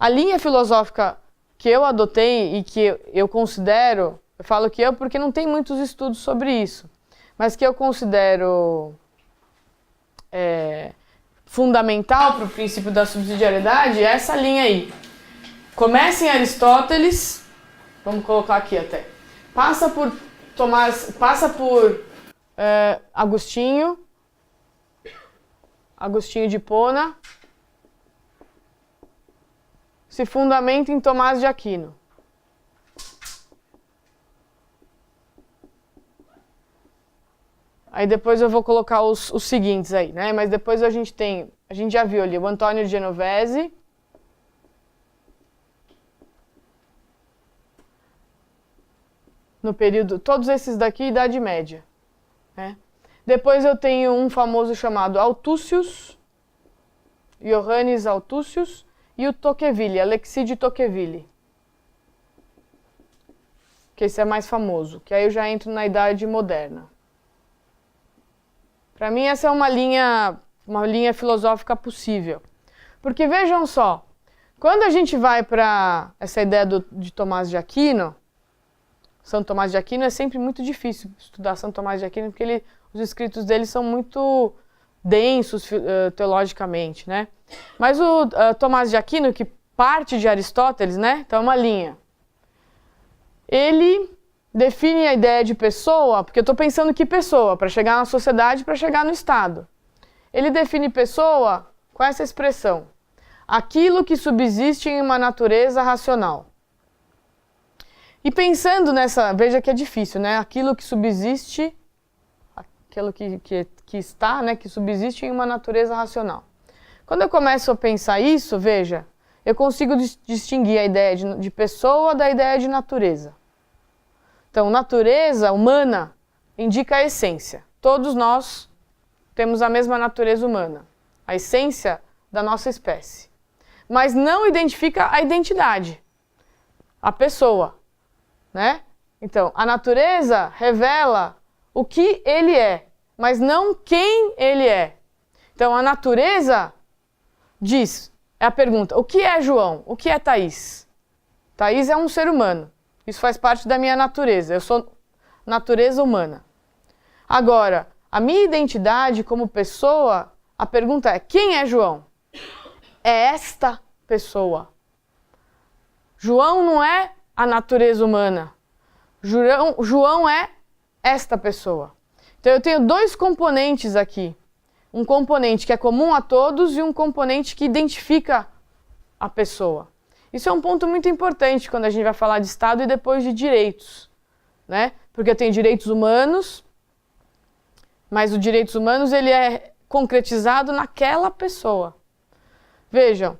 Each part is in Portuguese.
A linha filosófica que eu adotei e que eu considero, eu falo que porque não tem muitos estudos sobre isso, mas que eu considero fundamental para o princípio da subsidiariedade é essa linha aí. Começa em Aristóteles, vamos colocar aqui até, passa por Agostinho de Hipona, se fundamenta em Tomás de Aquino. Aí depois eu vou colocar os seguintes aí, né? Mas depois a gente já viu ali o Antônio de Genovese, no período, todos esses daqui, Idade Média, né? Depois eu tenho um famoso chamado Altúcius, Johannes Altúcius, e o Tocqueville, Alexis de Tocqueville, que esse é mais famoso, que aí eu já entro na Idade Moderna. Para mim essa é uma linha filosófica possível. Porque vejam só, quando a gente vai para essa ideia de Tomás de Aquino, São Tomás de Aquino é sempre muito difícil estudar São Tomás de Aquino, porque os escritos dele são muito densos teologicamente, né? Mas o Tomás de Aquino, que parte de Aristóteles, né? Então é uma linha. Ele define a ideia de pessoa, porque eu estou pensando que pessoa, para chegar na sociedade, para chegar no Estado. Ele define pessoa com essa expressão: aquilo que subsiste em uma natureza racional. E pensando nessa, veja que é difícil, né? Aquilo que subsiste, aquilo que está, né? Que subsiste em uma natureza racional. Quando eu começo a pensar isso, veja, eu consigo distinguir a ideia de pessoa da ideia de natureza. Então, natureza humana indica a essência. Todos nós temos a mesma natureza humana, a essência da nossa espécie. Mas não identifica a identidade, a pessoa, né? Então, a natureza revela o que ele é, mas não quem ele é. Então, a natureza diz, é a pergunta, o que é João? O que é Thaís? Thaís é um ser humano. Isso faz parte da minha natureza. Eu sou natureza humana. Agora, a minha identidade como pessoa, a pergunta é, quem é João? É esta pessoa. João não é a natureza humana. João é esta pessoa. Então eu tenho dois componentes aqui. Um componente que é comum a todos e um componente que identifica a pessoa. Isso é um ponto muito importante quando a gente vai falar de Estado e depois de direitos, né? Porque eu tenho direitos humanos, mas os direitos humanos ele é concretizado naquela pessoa. Vejam,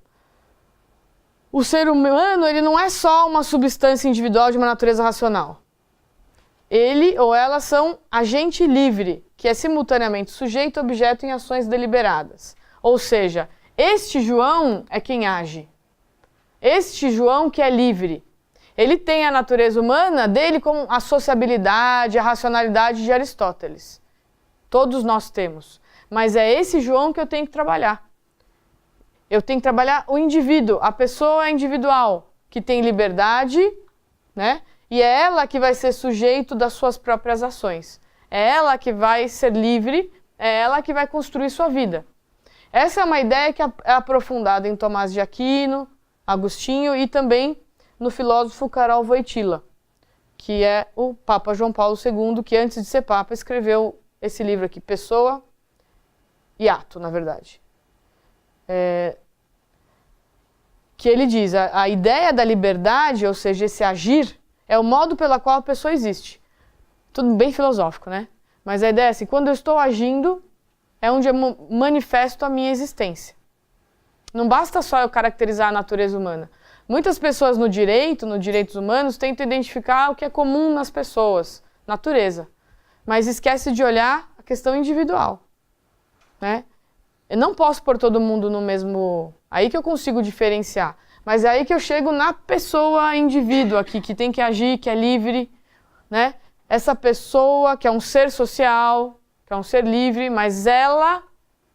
o ser humano ele não é só uma substância individual de uma natureza racional. Ele ou ela são agente livre, que é simultaneamente sujeito e objeto em ações deliberadas. Ou seja, este João é quem age. Este João que é livre. Ele tem a natureza humana dele como a sociabilidade, a racionalidade de Aristóteles. Todos nós temos. Mas é esse João que eu tenho que trabalhar. Eu tenho que trabalhar o indivíduo, a pessoa individual, que tem liberdade, né? E é ela que vai ser sujeito das suas próprias ações. É ela que vai ser livre, é ela que vai construir sua vida. Essa é uma ideia que é aprofundada em Tomás de Aquino, Agostinho e também no filósofo Karol Wojtyła, que é o Papa João Paulo II, que antes de ser Papa escreveu esse livro aqui, Pessoa e Ato, na verdade. Que ele diz, a ideia da liberdade, ou seja, esse agir, é o modo pela qual a pessoa existe. Tudo bem filosófico, né? Mas a ideia é assim, quando eu estou agindo, é onde eu manifesto a minha existência. Não basta só eu caracterizar a natureza humana. Muitas pessoas nos direitos humanos, tentam identificar o que é comum nas pessoas, natureza. Mas esquece de olhar a questão individual, né? Eu não posso pôr todo mundo no mesmo... Aí que eu consigo diferenciar. Mas é aí que eu chego na pessoa indivíduo aqui, que tem que agir, que é livre, né? Essa pessoa que é um ser social, que é um ser livre, mas ela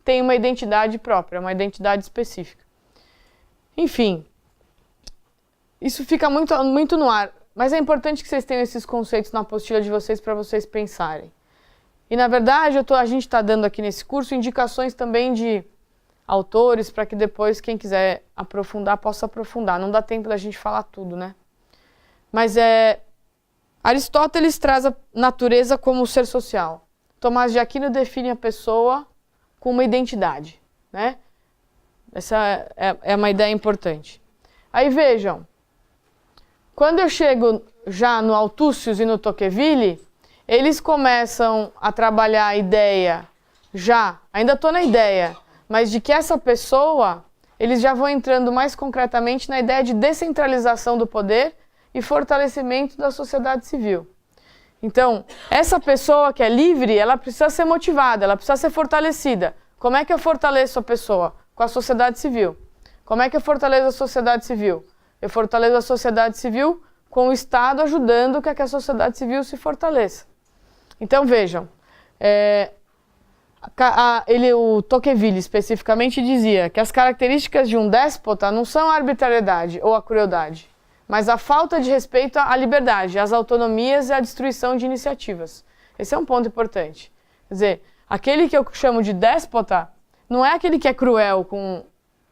tem uma identidade própria, uma identidade específica. Enfim, isso fica muito no ar, mas é importante que vocês tenham esses conceitos na apostila de vocês para vocês pensarem. E na verdade a gente está dando aqui nesse curso indicações também de autores para que depois quem quiser aprofundar possa aprofundar. Não dá tempo da gente falar tudo, né? Mas Aristóteles traz a natureza como ser social. Tomás de Aquino define a pessoa com uma identidade, né? Essa é uma ideia importante. Aí vejam, quando eu chego já no Althusius e no Tocqueville, eles começam a trabalhar a ideia ainda estou na ideia, mas de que essa pessoa, eles já vão entrando mais concretamente na ideia de descentralização do poder e fortalecimento da sociedade civil. Então, essa pessoa que é livre, ela precisa ser motivada, ela precisa ser fortalecida. Como é que eu fortaleço a pessoa? Com a sociedade civil. Como é que eu fortaleço a sociedade civil? Eu fortaleço a sociedade civil com o Estado ajudando que a sociedade civil se fortaleça. Então, vejam, o Tocqueville especificamente dizia que as características de um déspota não são a arbitrariedade ou a crueldade, mas a falta de respeito à liberdade, às autonomias e à destruição de iniciativas. Esse é um ponto importante. Quer dizer, aquele que eu chamo de déspota não é aquele que é cruel com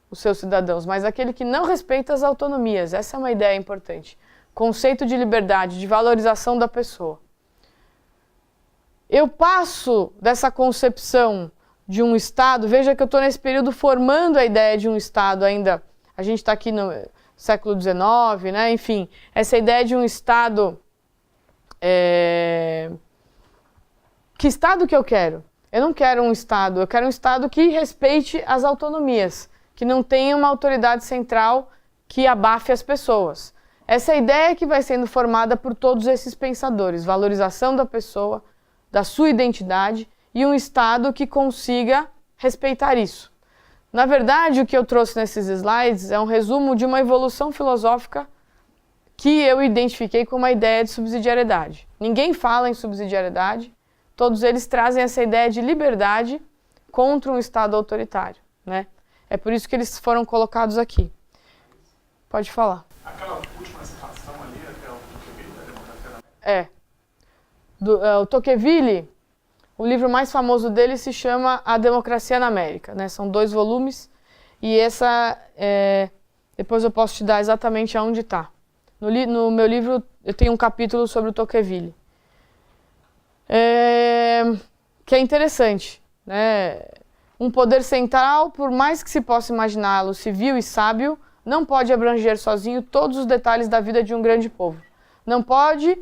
os seus cidadãos, mas aquele que não respeita as autonomias. Essa é uma ideia importante. Conceito de liberdade, de valorização da pessoa. Eu passo dessa concepção de um Estado, veja que eu estou nesse período formando a ideia de um Estado ainda, a gente está aqui no século XIX, né? Enfim, essa ideia de um Estado, que Estado que eu quero? Eu não quero um Estado, eu quero um Estado que respeite as autonomias, que não tenha uma autoridade central que abafe as pessoas. Essa é a ideia que vai sendo formada por todos esses pensadores, valorização da pessoa, da sua identidade e um Estado que consiga respeitar isso. Na verdade, o que eu trouxe nesses slides é um resumo de uma evolução filosófica que eu identifiquei com uma ideia de subsidiariedade. Ninguém fala em subsidiariedade, todos eles trazem essa ideia de liberdade contra um Estado autoritário, né? É por isso que eles foram colocados aqui. Pode falar. Aquela última citação ali, que é o Tocqueville, da democracia o Tocqueville, o livro mais famoso dele se chama A Democracia na América, né? São 2 volumes e depois eu posso te dar exatamente aonde está. No meu livro eu tenho um capítulo sobre o Tocqueville, que é interessante, né? Um poder central, por mais que se possa imaginá-lo civil e sábio, não pode abranger sozinho todos os detalhes da vida de um grande povo. Não pode,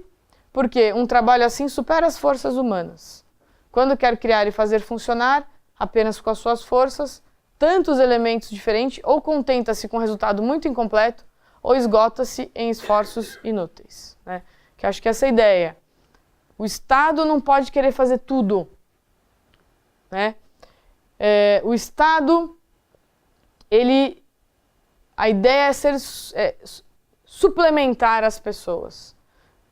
porque um trabalho assim supera as forças humanas. Quando quer criar e fazer funcionar, apenas com as suas forças, tantos elementos diferentes, ou contenta-se com um resultado muito incompleto, ou esgota-se em esforços inúteis, né? Que acho que essa é a ideia. O Estado não pode querer fazer tudo, né? O Estado, a ideia é suplementar as pessoas.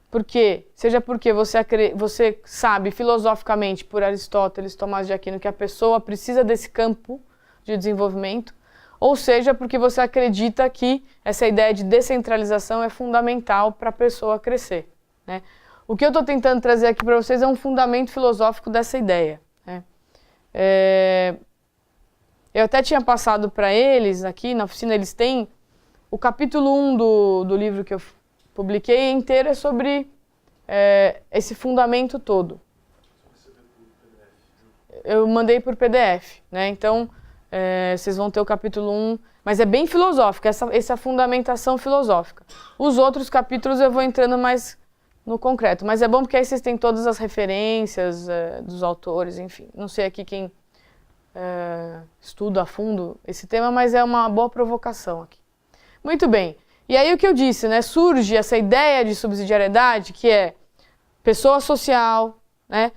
Por quê? Seja porque você sabe filosoficamente, por Aristóteles, Tomás de Aquino, que a pessoa precisa desse campo de desenvolvimento, ou seja porque você acredita que essa ideia de descentralização é fundamental para a pessoa crescer, né? O que eu estou tentando trazer aqui para vocês é um fundamento filosófico dessa ideia, né? Eu até tinha passado para eles, aqui na oficina, eles têm o capítulo 1 do livro que eu publiquei inteiro é sobre esse fundamento todo. Eu mandei por PDF, né? Então, vocês vão ter o capítulo 1, mas é bem filosófico, essa fundamentação filosófica. Os outros capítulos eu vou entrando mais no concreto, mas é bom porque aí vocês têm todas as referências dos autores, enfim. Não sei aqui quem estuda a fundo esse tema, mas é uma boa provocação aqui. Muito bem. E aí o que eu disse, né? Surge essa ideia de subsidiariedade, que é pessoa social, né?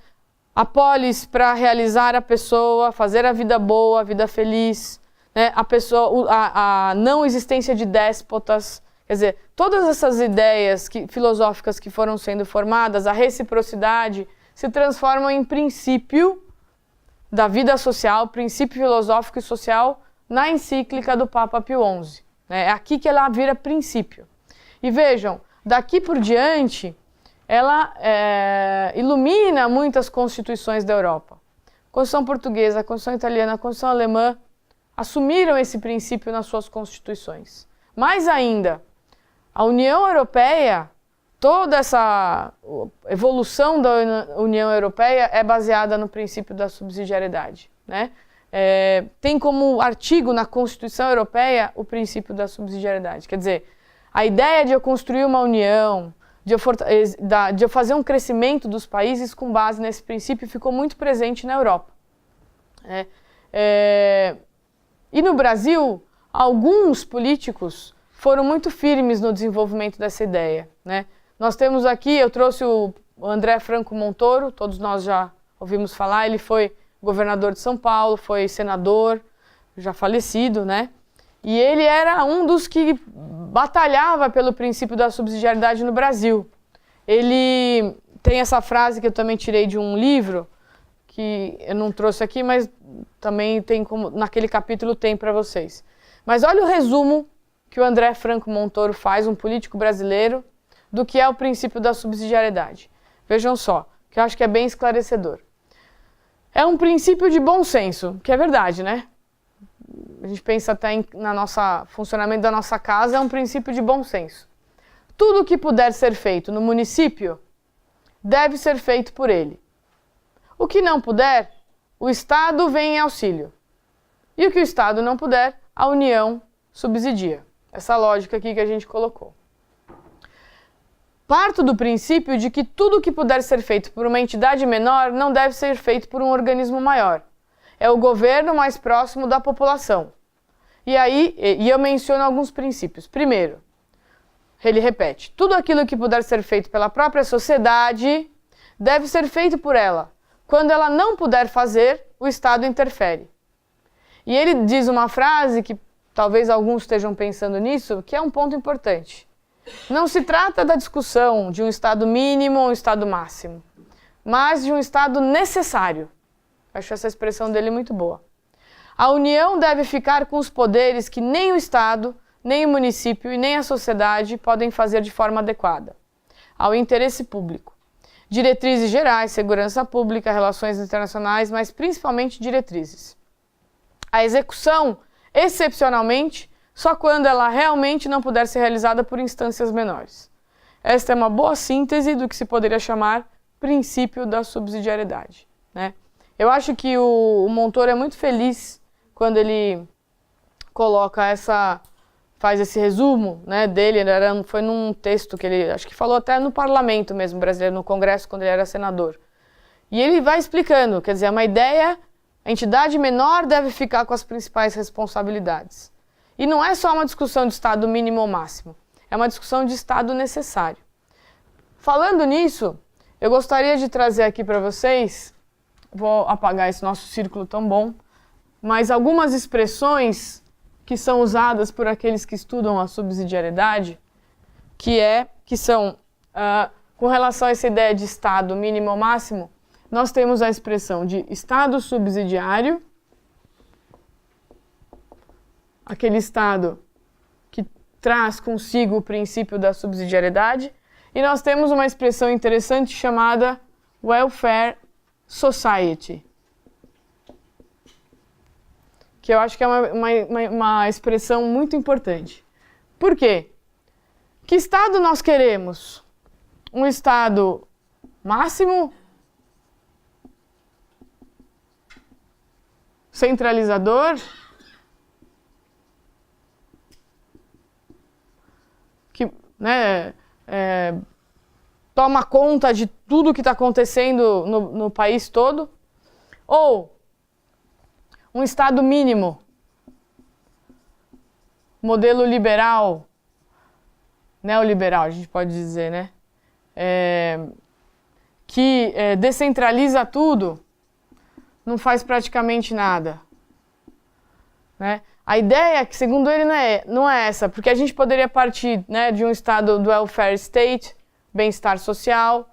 A polis para realizar a pessoa, fazer a vida boa, a vida feliz, né? A não existência de déspotas. Quer dizer, todas essas ideias filosóficas que foram sendo formadas, a reciprocidade, se transformam em princípio da vida social, princípio filosófico e social, na encíclica do Papa Pio XI. É aqui que ela vira princípio. E vejam, daqui por diante, ela ilumina muitas constituições da Europa. A Constituição portuguesa, a Constituição italiana, a Constituição alemã assumiram esse princípio nas suas constituições. Mais ainda, a União Europeia, toda essa evolução da União Europeia é baseada no princípio da subsidiariedade, né? Tem como artigo na Constituição Europeia o princípio da subsidiariedade. Quer dizer, a ideia de eu construir uma união, de eu fazer um crescimento dos países com base nesse princípio ficou muito presente na Europa. E no Brasil, alguns políticos foram muito firmes no desenvolvimento dessa ideia, né? Nós temos aqui, eu trouxe o André Franco Montoro, todos nós já ouvimos falar, ele foi governador de São Paulo, foi senador, já falecido, né? E ele era um dos que batalhava pelo princípio da subsidiariedade no Brasil. Ele tem essa frase que eu também tirei de um livro, que eu não trouxe aqui, mas também tem como, naquele capítulo tem para vocês. Mas olha o resumo que o André Franco Montoro faz, um político brasileiro, do que é o princípio da subsidiariedade. Vejam só, que eu acho que é bem esclarecedor. É um princípio de bom senso, que é verdade, né? A gente pensa até na nossa funcionamento da nossa casa, é um princípio de bom senso. Tudo o que puder ser feito no município deve ser feito por ele. O que não puder, o Estado vem em auxílio. E o que o Estado não puder, a União subsidia. Essa lógica aqui que a gente colocou. Parto do princípio de que tudo o que puder ser feito por uma entidade menor não deve ser feito por um organismo maior. É o governo mais próximo da população. E aí, eu menciono alguns princípios. Primeiro, ele repete, tudo aquilo que puder ser feito pela própria sociedade deve ser feito por ela. Quando ela não puder fazer, o Estado interfere. E ele diz uma frase que talvez alguns estejam pensando nisso, que é um ponto importante. Não se trata da discussão de um Estado mínimo ou um Estado máximo, mas de um Estado necessário. Acho essa expressão dele muito boa. A União deve ficar com os poderes que nem o Estado, nem o município e nem a sociedade podem fazer de forma adequada ao interesse público. Diretrizes gerais, segurança pública, relações internacionais, mas principalmente diretrizes. A execução, excepcionalmente, só quando ela realmente não puder ser realizada por instâncias menores. Esta é uma boa síntese do que se poderia chamar princípio da subsidiariedade, né? Eu acho que o Montoro é muito feliz quando ele coloca faz esse resumo, né, dele. Foi num texto que ele, acho que falou até no parlamento mesmo brasileiro, no Congresso, quando ele era senador. E ele vai explicando, quer dizer, é uma ideia, a entidade menor deve ficar com as principais responsabilidades. E não é só uma discussão de Estado mínimo ou máximo, é uma discussão de Estado necessário. Falando nisso, eu gostaria de trazer aqui para vocês, vou apagar esse nosso círculo tão bom, mas algumas expressões que são usadas por aqueles que estudam a subsidiariedade, que são, com relação a essa ideia de Estado mínimo ou máximo, nós temos a expressão de Estado subsidiário, aquele Estado que traz consigo o princípio da subsidiariedade, e nós temos uma expressão interessante chamada welfare society, que eu acho que é uma expressão muito importante. Por quê? Que Estado nós queremos? Um Estado máximo? Centralizador? Que, né, toma conta de tudo que está acontecendo no país todo? Ou um Estado mínimo, modelo liberal, neoliberal, a gente pode dizer, né? Que descentraliza tudo, não faz praticamente nada, né? A ideia, que segundo ele, não é essa, porque a gente poderia partir, né, de um Estado do welfare state, bem-estar social,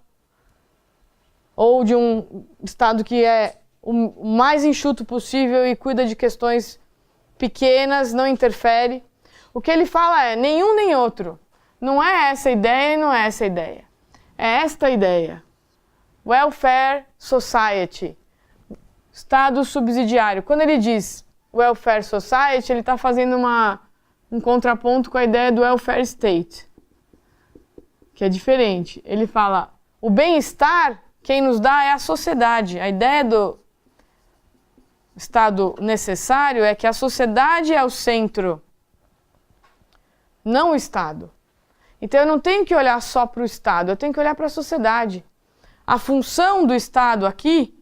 ou de um Estado que é o mais enxuto possível e cuida de questões pequenas, não interfere. O que ele fala é nenhum nem outro. Não é essa a ideia e não é essa a ideia. É esta a ideia. Welfare Society, Estado subsidiário. Quando ele diz Welfare Society, ele está fazendo um contraponto com a ideia do Welfare State, que é diferente. Ele fala, o bem-estar, quem nos dá é a sociedade. A ideia do Estado necessário é que a sociedade é o centro, não o Estado. Então eu não tenho que olhar só para o Estado, eu tenho que olhar para a sociedade. A função do Estado aqui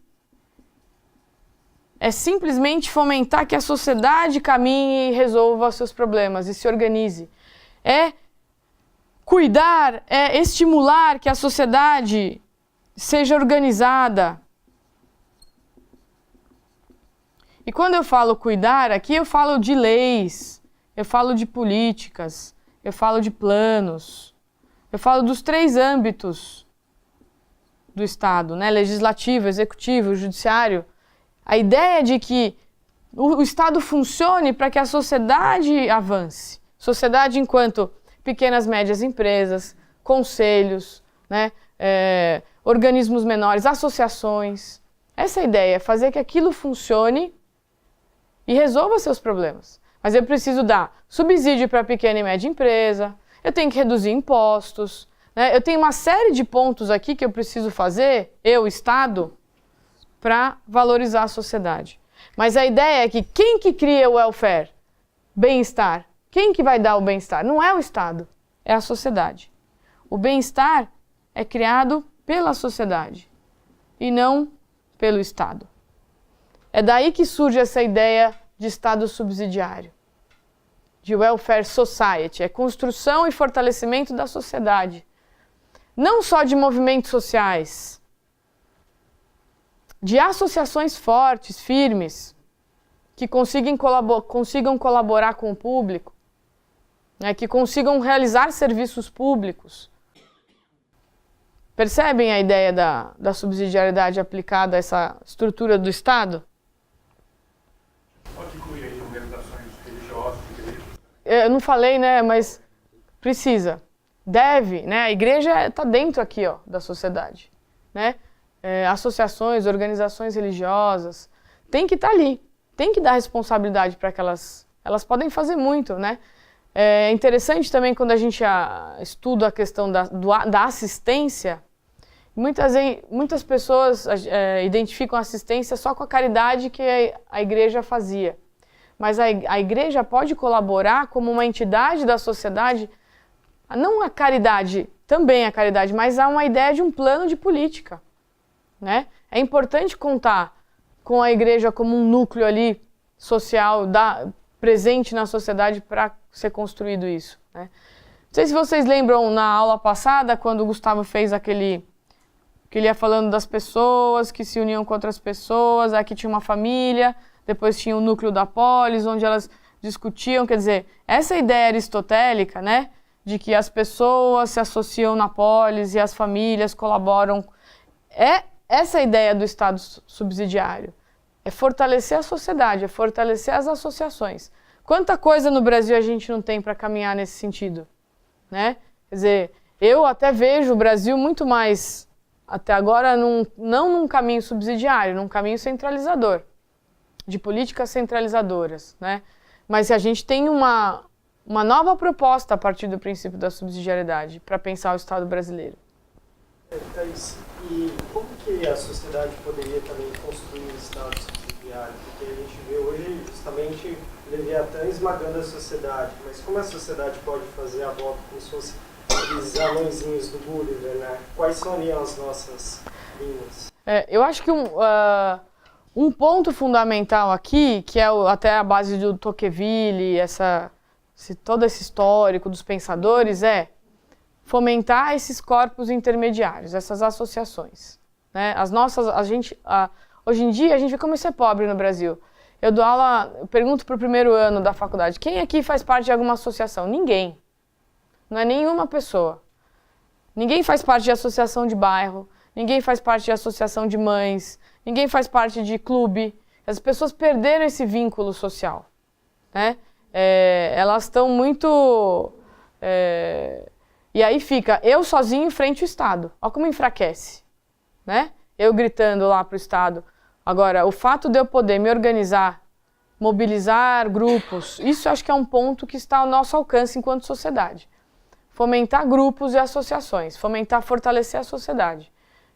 é simplesmente fomentar que a sociedade caminhe e resolva seus problemas e se organize. É cuidar, é estimular que a sociedade seja organizada. E quando eu falo cuidar, aqui eu falo de leis, eu falo de políticas, eu falo de planos, eu falo dos 3 âmbitos do Estado, né? Legislativo, executivo, judiciário. A ideia de que o Estado funcione para que a sociedade avance. Sociedade enquanto pequenas, médias empresas, conselhos, né? Organismos menores, associações. Essa é a ideia, fazer que aquilo funcione e resolva seus problemas. Mas eu preciso dar subsídio para a pequena e média empresa, eu tenho que reduzir impostos, né? Eu tenho uma série de pontos aqui que eu preciso fazer, eu, Estado, para valorizar a sociedade. Mas a ideia é que quem que cria o welfare? Bem-estar. Quem que vai dar o bem-estar? Não é o Estado, é a sociedade. O bem-estar é criado pela sociedade e não pelo Estado. É daí que surge essa ideia de Estado subsidiário, de welfare society, é construção e fortalecimento da sociedade. Não só de movimentos sociais, de associações fortes, firmes, que consigam colaborar com o público, né, que consigam realizar serviços públicos. Percebem a ideia da subsidiariedade aplicada a essa estrutura do Estado? Pode incluir aí organizações religiosas, igrejas? Eu não falei, né, mas precisa. Deve, né, a igreja está dentro aqui, ó, da sociedade, né? Associações, organizações religiosas, tem que estar ali, tem que dar responsabilidade para que elas podem fazer muito, né? É interessante também quando a gente estuda a questão da assistência, muitas pessoas identificam a assistência só com a caridade que a igreja fazia. Mas a igreja pode colaborar como uma entidade da sociedade, não a caridade, também a caridade, mas há uma ideia de um plano de política, né? É importante contar com a igreja como um núcleo ali social, presente na sociedade para ser construído isso, né? Não sei se vocês lembram na aula passada, quando o Gustavo fez que ele ia falando das pessoas que se uniam com outras pessoas, aqui tinha uma família, depois tinha o núcleo da polis, onde elas discutiam, quer dizer, essa ideia aristotélica, né, de que as pessoas se associam na polis e as famílias colaboram, essa é a ideia do Estado subsidiário. É fortalecer a sociedade, é fortalecer as associações. Quanta coisa no Brasil a gente não tem para caminhar nesse sentido, né? Quer dizer, eu até vejo o Brasil muito mais, até agora, não num caminho subsidiário, num caminho centralizador, de políticas centralizadoras, né? Mas a gente tem uma nova proposta a partir do princípio da subsidiariedade para pensar o Estado brasileiro. Thaís, e como que a sociedade poderia também construir um Estado subsidiário? Porque a gente vê hoje justamente Leviatã esmagando a sociedade, mas como a sociedade pode fazer a volta como se fosse aqueles anõezinhos do Gulliver, né? Quais seriam as nossas linhas? Eu acho que um ponto fundamental aqui, que é até a base do Tocqueville, todo esse histórico dos pensadores, é fomentar esses corpos intermediários, essas associações, né? Hoje em dia a gente vê como isso é pobre no Brasil. Eu dou aula, eu pergunto para o primeiro ano da faculdade, quem aqui faz parte de alguma associação? Ninguém. Não é nenhuma pessoa. Ninguém faz parte de associação de bairro, ninguém faz parte de associação de mães, ninguém faz parte de clube. As pessoas perderam esse vínculo social, né? Elas estão muito E aí fica eu sozinho frente ao Estado. Olha como enfraquece, né? Eu gritando lá pro Estado. Agora, o fato de eu poder me organizar, mobilizar grupos, isso eu acho que é um ponto que está ao nosso alcance enquanto sociedade. Fomentar grupos e associações, fortalecer a sociedade.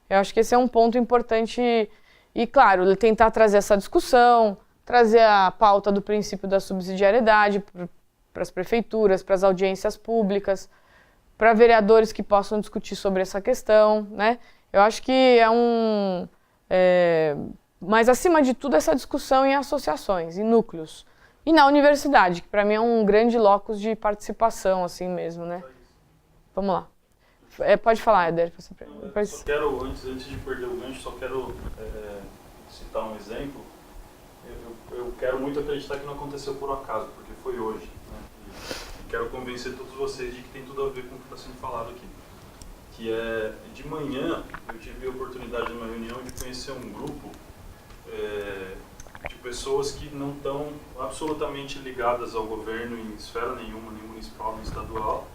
Eu acho que esse é um ponto importante e, claro, tentar trazer essa discussão, trazer a pauta do princípio da subsidiariedade para as prefeituras, para as audiências públicas, para vereadores que possam discutir sobre essa questão, né? Eu acho que mas, acima de tudo, essa discussão em associações, em núcleos. E na universidade, que para mim é um grande locus de participação, assim mesmo, né? Vamos lá. Pode falar, Éder. Só quero, antes de perder o gancho, só quero citar um exemplo. Eu quero muito acreditar que não aconteceu por acaso, porque foi hoje, né? E quero convencer todos vocês de que tem tudo a ver com o que está sendo falado aqui. Que é, de manhã, eu tive a oportunidade numa reunião de conhecer um grupo de pessoas que não estão absolutamente ligadas ao governo em esfera nenhuma, nem municipal, nem estadual.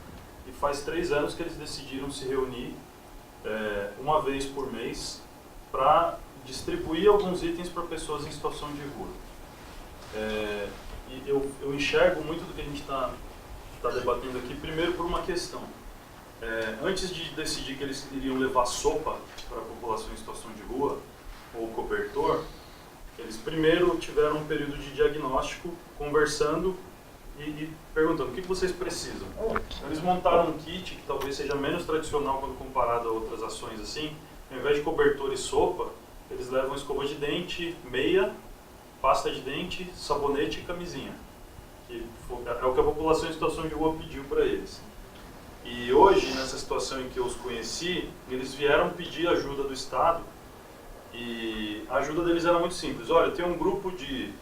E faz 3 anos que eles decidiram se reunir uma vez por mês para distribuir alguns itens para pessoas em situação de rua. E eu enxergo muito do que a gente está debatendo aqui, primeiro por uma questão. Antes de decidir que eles iriam levar sopa para a população em situação de rua, ou cobertor, eles primeiro tiveram um período de diagnóstico, conversando e perguntando o que vocês precisam. Eles montaram um kit que talvez seja menos tradicional quando comparado a outras ações assim. Ao invés de cobertor e sopa, eles levam escova de dente, meia, pasta de dente, sabonete e camisinha. Que é o que a população em situação de rua pediu para eles. E hoje, nessa situação em que eu os conheci, eles vieram pedir ajuda do Estado. E a ajuda deles era muito simples. Olha, tem um grupo de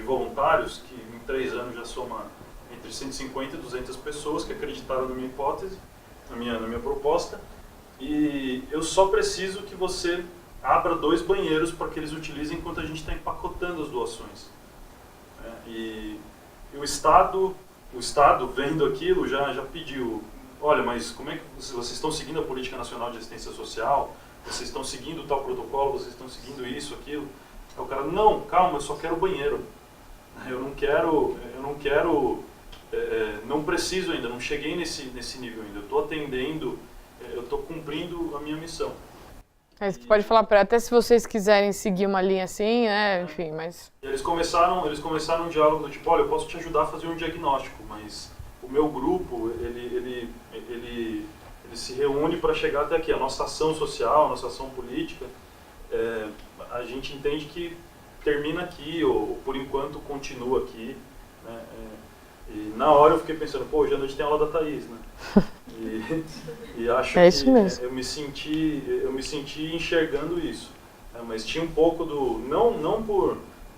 voluntários que em 3 anos já soma entre 150 e 200 pessoas que acreditaram na minha hipótese, na minha proposta. E eu só preciso que você abra 2 banheiros para que eles utilizem enquanto a gente está empacotando as doações. E o Estado vendo aquilo já pediu, olha, mas como é que vocês estão seguindo a Política Nacional de Assistência Social? Vocês estão seguindo tal protocolo? Vocês estão seguindo isso, aquilo? Aí o cara, não, calma, eu só quero banheiro. Não preciso ainda, não cheguei nesse nível ainda. Eu estou atendendo, eu estou cumprindo a minha missão. Você pode falar até se vocês quiserem seguir uma linha assim, né? Enfim, mas... Eles começaram um diálogo do tipo, olha, eu posso te ajudar a fazer um diagnóstico, mas o meu grupo, ele se reúne para chegar até aqui. A nossa ação social, a nossa ação política, a gente entende que termina aqui, ou por enquanto continua aqui, né? E na hora eu fiquei pensando, pô, hoje à noite tem aula da Thaís, né? E acho isso que mesmo. eu me senti enxergando isso, né? Mas tinha um pouco do,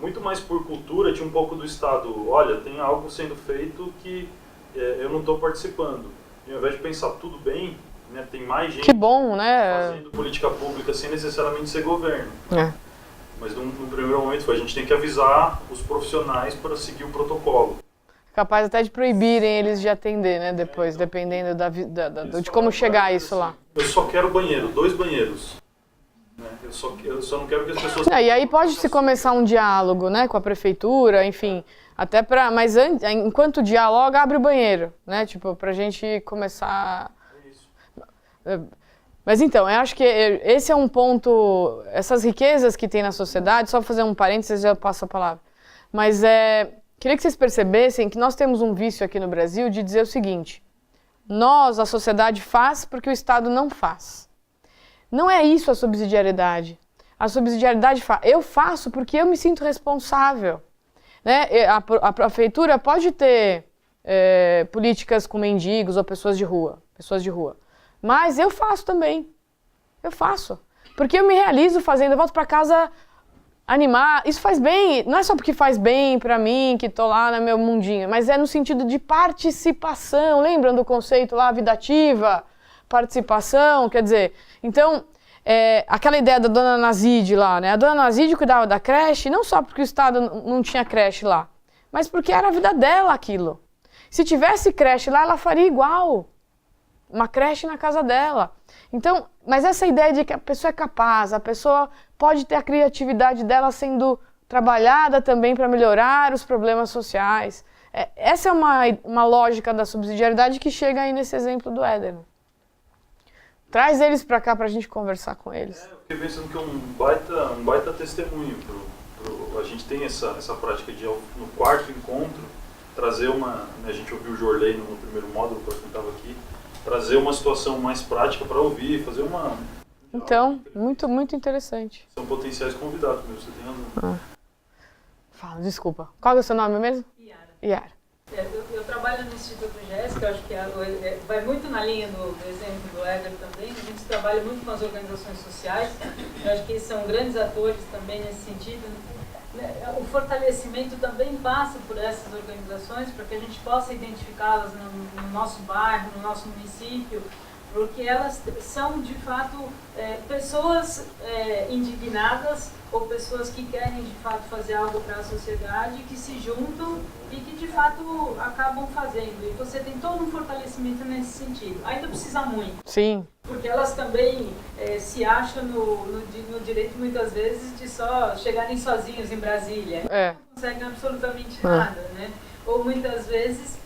muito mais por cultura, tinha um pouco do Estado, olha, tem algo sendo feito que eu não estou participando. E ao invés de pensar, tudo bem, né, tem mais gente que bom, né? fazendo política pública sem necessariamente ser governo. Mas no primeiro momento a gente tem que avisar os profissionais para seguir o protocolo. Capaz até de proibirem eles de atender, né, depois, dependendo de como chegar a isso lá. Eu só quero banheiro, 2 banheiros. Né? Eu só não quero que as pessoas... E aí pode se começar um diálogo, né, com a prefeitura, enfim, até para... Mas enquanto dialoga, abre o banheiro, né, tipo, pra gente começar... Mas então, eu acho que esse é um ponto, essas riquezas que tem na sociedade, só fazer um parênteses e já passo a palavra, mas queria que vocês percebessem que nós temos um vício aqui no Brasil de dizer o seguinte, a sociedade faz porque o Estado não faz. Não é isso a subsidiariedade. A subsidiariedade eu faço porque eu me sinto responsável. Né? A prefeitura pode ter políticas com mendigos ou pessoas de rua. Mas eu faço também. Eu faço. Porque eu me realizo fazendo, eu volto para casa animar. Isso faz bem, não é só porque faz bem para mim, que tô lá no meu mundinho, mas é no sentido de participação. Lembram do conceito lá, vida ativa, participação? Quer dizer, então, aquela ideia da dona Nazide lá, né? A dona Nazide cuidava da creche, não só porque o Estado não tinha creche lá, mas porque era a vida dela aquilo. Se tivesse creche lá, ela faria igual. uma creche na casa dela. Então, mas essa ideia de que a pessoa é capaz, a pessoa pode ter a criatividade dela sendo trabalhada também para melhorar os problemas sociais. Essa é uma lógica da subsidiariedade que chega aí nesse exemplo do Éder. Traz eles para cá para a gente conversar com eles. Eu fiquei pensando que é um baita testemunho. A gente tem essa prática de, no quarto encontro, trazer uma... A gente ouviu o Jorley no primeiro módulo, que eu estava aqui, trazer uma situação mais prática para ouvir, fazer uma... Então, muito, muito interessante. São potenciais convidados mesmo, você tem razão. Fala, desculpa. Qual é o seu nome mesmo? Yara. Eu trabalho no Instituto Jéssica, acho que vai muito na linha do exemplo do Éder também. A gente trabalha muito com as organizações sociais, eu acho que eles são grandes atores também nesse sentido. O fortalecimento também passa por essas organizações, para que a gente possa identificá-las no nosso bairro, no nosso município, porque elas são, de fato, pessoas indignadas ou pessoas que querem, de fato, fazer algo para a sociedade, que se juntam e que, de fato, acabam fazendo. E você tem todo um fortalecimento nesse sentido. Ainda precisa muito. Sim. Porque elas também se acham no direito, muitas vezes, de só chegarem sozinhos em Brasília. Não conseguem absolutamente nada, né? Ou, muitas vezes,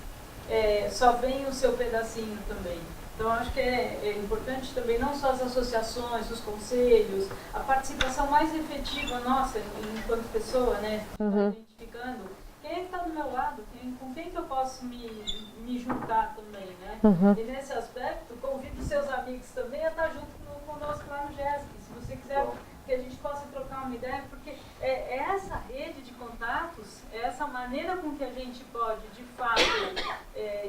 só vem o seu pedacinho também. Então, acho que é importante também não só as associações, os conselhos, a participação mais efetiva nossa, enquanto pessoa, né? Identificando quem é que está do meu lado, com quem que eu posso me juntar também, né? E nesse aspecto, convido seus amigos também a estar junto conosco lá no GESC, se você quiser que a gente possa trocar uma ideia, porque é essa rede de contatos, é essa maneira com que a gente pode, de fato,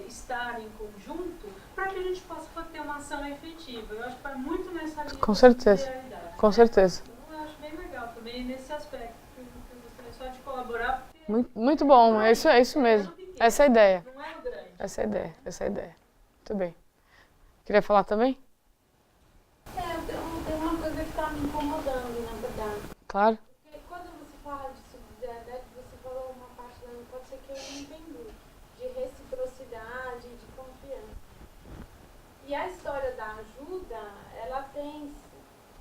estar em conjunto, para que a gente possa ter uma ação efetiva. Eu acho que vai muito nessa linha. Com certeza, com certeza. Então, eu acho bem legal também nesse aspecto, que eu gostaria só de colaborar. Muito bom, é isso mesmo. Essa é a ideia. Não é o grande. Essa é a ideia. Muito bem. Queria falar também? Tem uma coisa que está me incomodando, na verdade. Claro. Porque quando você fala de subsidiariedade, você falou uma parte da pode ser que eu não entendi, de reciprocidade, de confiança. E a história da ajuda, ela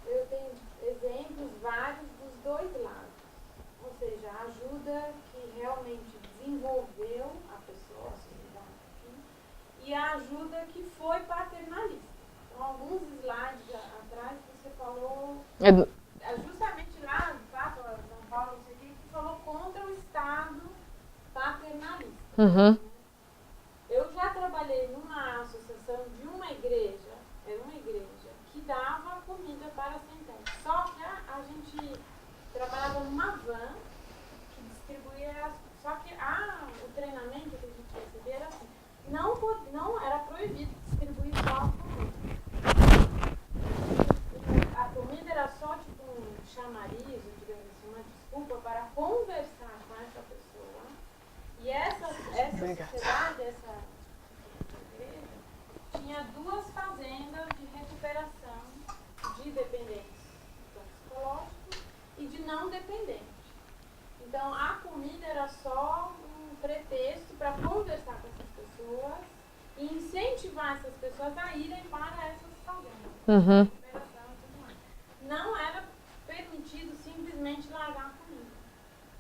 eu tenho exemplos vários dos dois lados. Ou seja, a ajuda que realmente desenvolveu a pessoa, a sociedade, enfim, e a ajuda que foi paternalista. Então, alguns slides atrás você falou, justamente lá no Papa São Paulo, não sei o que falou contra o Estado paternalista. Eu já trabalhei numa associação de uma igreja, era uma igreja, que dava comida para sem-teto. Só que a gente trabalhava numa van que distribuía, só que o treinamento que a gente recebia era assim, não era proibido distribuir só a comida. A comida era só tipo um chamariz, digamos assim, uma desculpa para conversar com essa pessoa. E essa sociedade, essa igreja, tinha 2 fazendas de recuperação de dependentes psicológicos e de não dependentes. Então, a comida era só um pretexto para conversar com essas pessoas e incentivar essas pessoas a irem para essas fazendas. Não era permitido simplesmente largar a comida.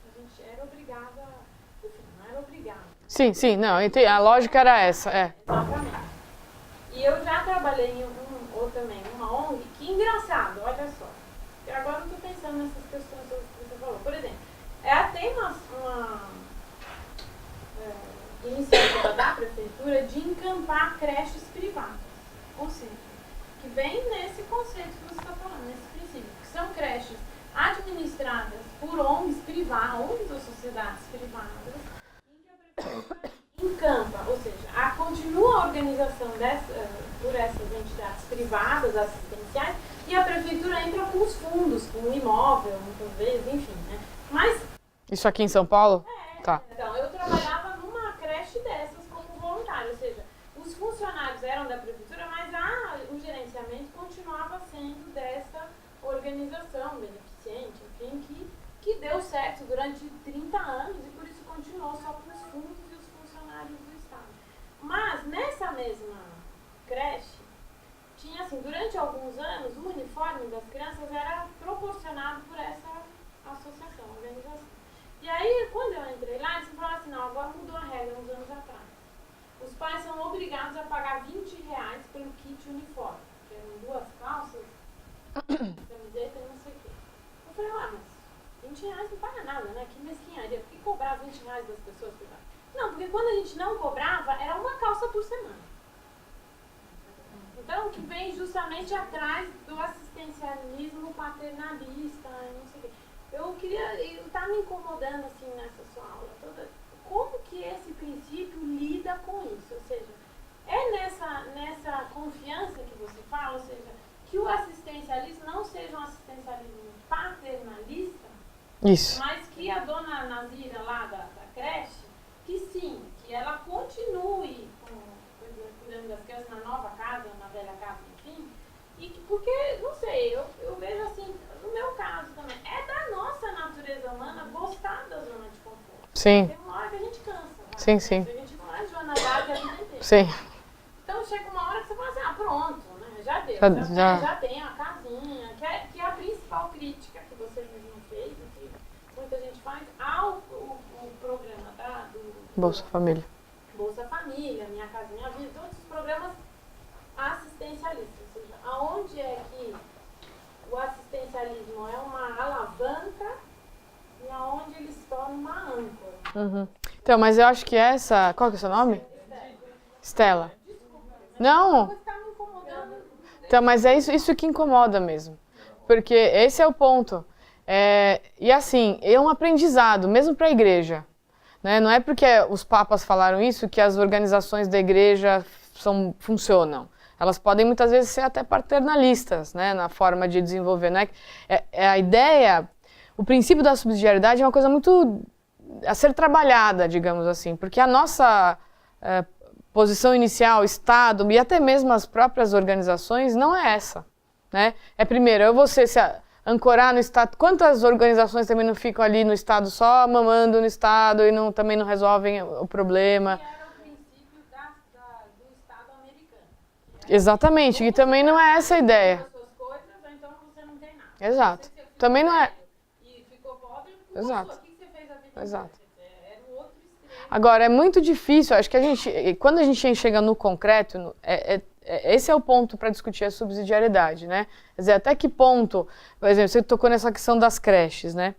A gente era obrigada, enfim, não era obrigada. Sim, não, a lógica era essa, Exatamente. E eu já trabalhei em também uma ONG, que engraçado, olha só. E agora eu estou pensando nessas questões que você falou. Por exemplo, tem uma iniciativa da prefeitura de encampar creches privadas. Ou seja, que vem nesse conceito que você está falando, nesse princípio, que são creches administradas por ONGs privadas, ONGs ou sociedades privadas, em que a prefeitura encampa, ou seja, continua a organização por essas entidades privadas, assistenciais, e a prefeitura entra com os fundos, com o imóvel, muitas vezes, enfim, né? Mas... Isso aqui em São Paulo? Tá. Então, eu trabalhava numa creche dessas como voluntário, ou seja, os funcionários eram da prefeitura, mas o gerenciamento continuava sendo dessa organização beneficente, enfim, que deu certo durante 30 anos e por isso continuou só com os fundos e os funcionários do Estado. Mas nessa mesma creche, tinha assim, durante alguns anos, o uniforme das crianças era proporcionado por essa associação, organização. E aí, quando eu entrei lá, eles falaram assim, não, agora mudou a regra uns anos atrás. Os pais são obrigados a pagar R$20 pelo kit uniforme, que eram 2 calças, camiseta e não sei o quê. Eu falei, mas R$20 não paga nada, né? Que mesquinharia. Por que cobrar R$20 das pessoas? Não, porque quando a gente não cobrava, era uma calça por semana. Então, que vem justamente atrás do assistencialismo paternalista, não sei o quê. Eu estava me incomodando, assim, nessa sua aula toda, como que esse princípio lida com isso? Ou seja, é nessa confiança que você fala, ou seja, que o assistencialismo não seja um assistencialismo paternalista, Isso. mas que a dona Nazira lá da creche, que sim, que ela continue cuidando das crianças na nova casa, na velha casa, enfim, e que, porque, não sei, eu vejo assim, no meu caso também, é da nossa natureza humana gostar da zona de conforto. Sim. Tem uma hora que a gente cansa. Sim, sim. A gente não é Joana Dark a vida inteira. Sim. Então chega uma hora que você fala assim, pronto, né? Já deu, já tem a casinha, que é a principal crítica que você mesmo fez, que muita gente faz ao programa do Bolsa Família. Bolsa Família, Minha Casa Minha Vida, todos os programas assistencialistas, ou seja, aonde é que o assistencialismo é uma alavanca e aonde ele se torna uma âncora. Uhum. Então, mas eu acho que essa... Qual que é o seu nome? Estela. Não! Então, mas é isso que incomoda mesmo. Porque esse é o ponto. E assim, é um aprendizado, mesmo para a igreja. Né? Não é porque os papas falaram isso que as organizações da igreja funcionam. Elas podem muitas vezes ser até paternalistas, né, na forma de desenvolver. Não a ideia, o princípio da subsidiariedade é uma coisa muito a ser trabalhada, digamos assim, porque a nossa posição inicial, Estado e até mesmo as próprias organizações não é essa. Né? Primeiro, você se ancorar no Estado. Quantas organizações também não ficam ali no Estado só mamando no Estado e também não resolvem o problema? Exatamente, e também não é essa a ideia. Exato. Também não é. Exato. Exato. Agora, é muito difícil, acho que quando a gente chega no concreto, esse é o ponto para discutir a subsidiariedade, né? Quer dizer, até que ponto, por exemplo, você tocou nessa questão das creches, né?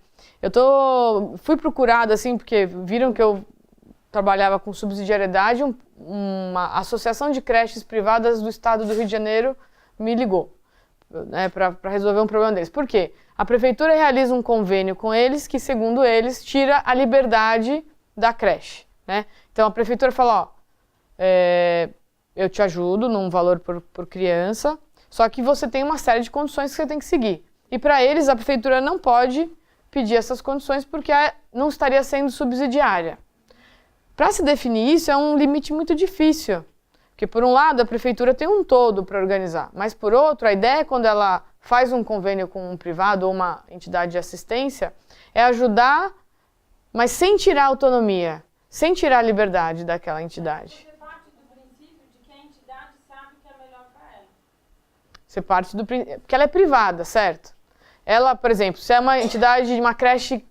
Fui procurada, assim, porque viram que eu trabalhava com subsidiariedade, uma associação de creches privadas do estado do Rio de Janeiro me ligou, né, para resolver um problema deles. Por quê? A prefeitura realiza um convênio com eles que, segundo eles, tira a liberdade da creche. Né? Então a prefeitura fala, eu te ajudo num valor por criança, só que você tem uma série de condições que você tem que seguir. E para eles a prefeitura não pode pedir essas condições porque não estaria sendo subsidiária. Para se definir isso é um limite muito difícil, porque por um lado a prefeitura tem um todo para organizar, mas por outro a ideia quando ela faz um convênio com um privado ou uma entidade de assistência é ajudar, mas sem tirar a autonomia, sem tirar a liberdade daquela entidade. Você parte do princípio de que a entidade sabe o que é melhor para ela. Você parte do princípio, porque ela é privada, certo? Ela, por exemplo, se é uma entidade de uma creche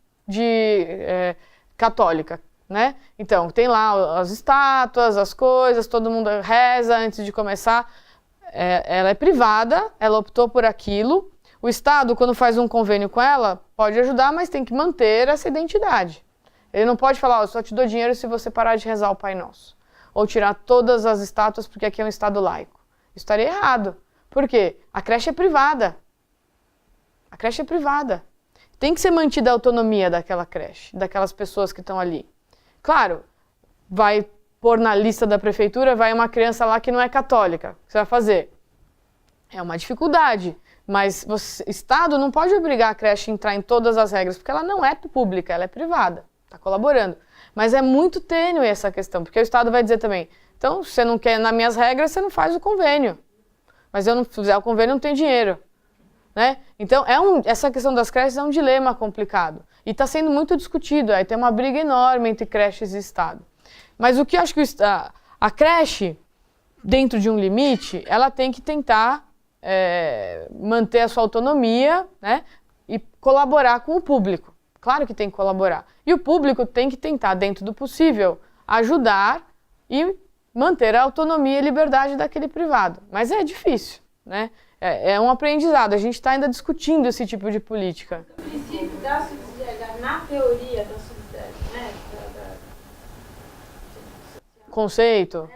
católica, né? Então, tem lá as estátuas, as coisas, todo mundo reza antes de começar. Ela é privada, ela optou por aquilo. O Estado, quando faz um convênio com ela, pode ajudar, mas tem que manter essa identidade. Ele não pode falar, eu só te dou dinheiro se você parar de rezar o Pai Nosso. Ou tirar todas as estátuas porque aqui é um Estado laico. Isso estaria errado. Por quê? A creche é privada. A creche é privada. Tem que ser mantida a autonomia daquela creche, daquelas pessoas que estão ali. Claro, vai pôr na lista da prefeitura, vai uma criança lá que não é católica. O que você vai fazer? É uma dificuldade, mas o Estado não pode obrigar a creche a entrar em todas as regras, porque ela não é pública, ela é privada, está colaborando. Mas é muito tênue essa questão, porque o Estado vai dizer também, então, se você não quer nas minhas regras, você não faz o convênio. Mas se eu não fizer o convênio, não tem dinheiro. Né? Então, essa questão das creches é um dilema complicado. E está sendo muito discutido. Aí tem uma briga enorme entre creches e Estado. Mas o que eu acho que a creche, dentro de um limite, ela tem que tentar manter a sua autonomia, né, e colaborar com o público. Claro que tem que colaborar. E o público tem que tentar, dentro do possível, ajudar e manter a autonomia e liberdade daquele privado. Mas é difícil, né? É um aprendizado. A gente está ainda discutindo esse tipo de política. O princípio da subsidiariedade, na teoria da subsidiariedade, né? Conceito.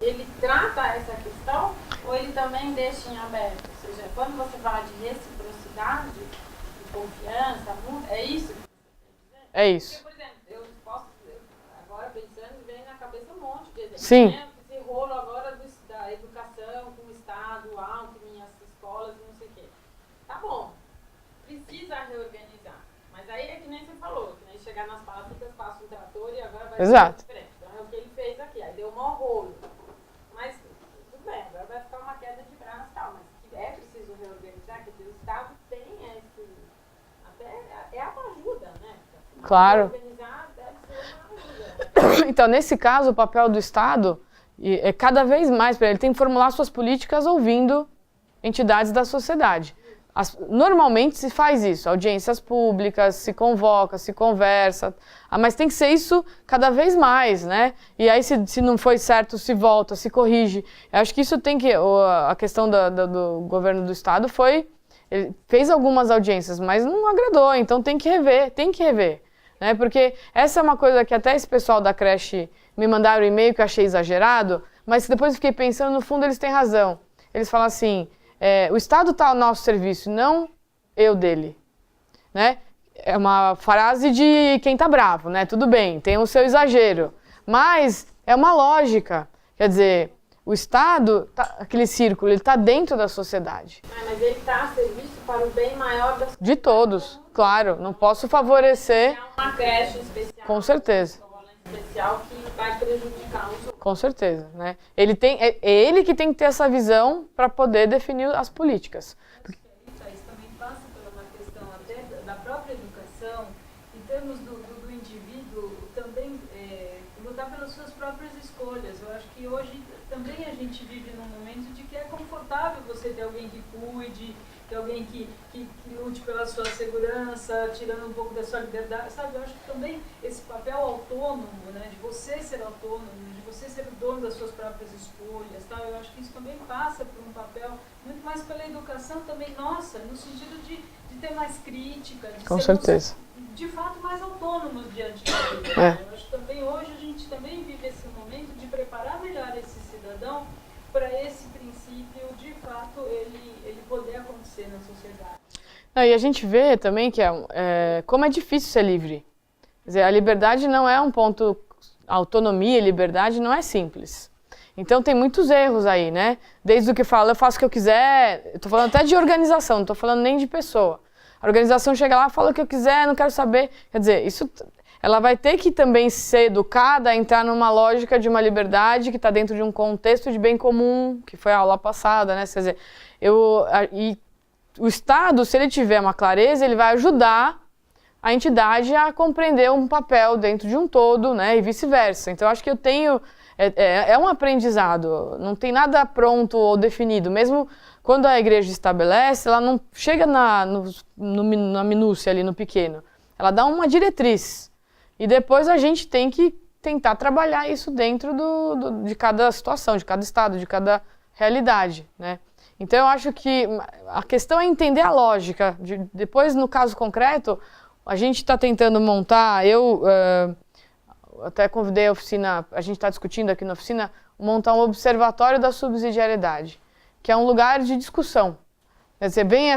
Ele trata essa questão ou ele também deixa em aberto? Ou seja, quando você fala de reciprocidade, de confiança, é isso que você quer dizer? É isso. Porque, por exemplo, eu posso, agora pensando, vem na cabeça um monte de exemplos. Sim. Né? Esse rolo agora da educação com o Estado, Alckmin, as escolas, não sei o quê. Tá bom, precisa reorganizar. Mas aí é que nem você falou, que nem chegar nas fábricas, passa um trator e agora vai Exato. ser diferente. Então é o que ele fez aqui, aí deu um mau rolo. Mas tudo bem, agora vai ficar uma queda de braço e tal, mas que é preciso reorganizar, quer dizer, o Estado tem esse... Até é uma ajuda, né? Claro. Reorganizar deve ser uma ajuda. Então, nesse caso, o papel do Estado é cada vez mais, ele tem que formular suas políticas ouvindo entidades da sociedade. Normalmente se faz isso, audiências públicas, se convoca, se conversa, mas tem que ser isso cada vez mais, né? E aí se não foi certo, se volta, se corrige. Eu acho que isso tem que, a questão do governo do Estado foi, ele fez algumas audiências, mas não agradou, então tem que rever, né? Porque essa é uma coisa que até esse pessoal da creche me mandaram um e-mail que eu achei exagerado, mas depois eu fiquei pensando, no fundo eles têm razão. Eles falam assim, o Estado está ao nosso serviço, não eu dele, né? É uma frase de quem está bravo, né? Tudo bem, tem o seu exagero, mas é uma lógica. Quer dizer, o Estado, aquele círculo, ele está dentro da sociedade. Mas ele está a serviço para o bem maior da sociedade. De todos, claro. Não posso favorecer. É uma creche especial. Com certeza. Uma escola especial que vai prejudicar os outros. Com certeza, né? É ele que tem que ter essa visão para poder definir as políticas. Isso também passa por uma questão até da própria educação, em termos do indivíduo também lutar pelas suas próprias escolhas. Eu acho que hoje também a gente vive num momento de que é confortável você ter alguém que cuide, ter alguém que lute pela sua segurança, tirando um pouco da sua liberdade, sabe? Eu acho que também esse papel autônomo, né, de você ser autônomo, de você ser o dono das suas próprias escolhas, tá? Eu acho que isso também passa por um papel muito mais pela educação também nossa, no sentido de ter mais crítica, de Com ser certeza. de fato mais autônomos diante da vida. Eu acho que também hoje a gente também vive esse momento de preparar melhor esse cidadão para esse princípio, de fato, ele poder acontecer na sociedade. E a gente vê também que como é difícil ser livre. Quer dizer, a liberdade não é um ponto... A autonomia e liberdade não é simples. Então tem muitos erros aí, né? Desde o que fala, eu faço o que eu quiser, estou falando até de organização, não estou falando nem de pessoa. A organização chega lá, fala o que eu quiser, não quero saber. Quer dizer, ela vai ter que também ser educada a entrar numa lógica de uma liberdade que está dentro de um contexto de bem comum, que foi a aula passada, né? Quer dizer, o Estado, se ele tiver uma clareza, ele vai ajudar a entidade a compreender um papel dentro de um todo, né? E vice-versa. Então, acho que eu tenho... É um aprendizado, não tem nada pronto ou definido. Mesmo quando a igreja estabelece, ela não chega na minúcia ali, no pequeno. Ela dá uma diretriz. E depois a gente tem que tentar trabalhar isso dentro de cada situação, de cada estado, de cada realidade, né? Então eu acho que a questão é entender a lógica. Depois, no caso concreto, a gente está tentando montar, até convidei a oficina, a gente está discutindo aqui na oficina, montar um observatório da subsidiariedade, que é um lugar de discussão. Quer dizer, vem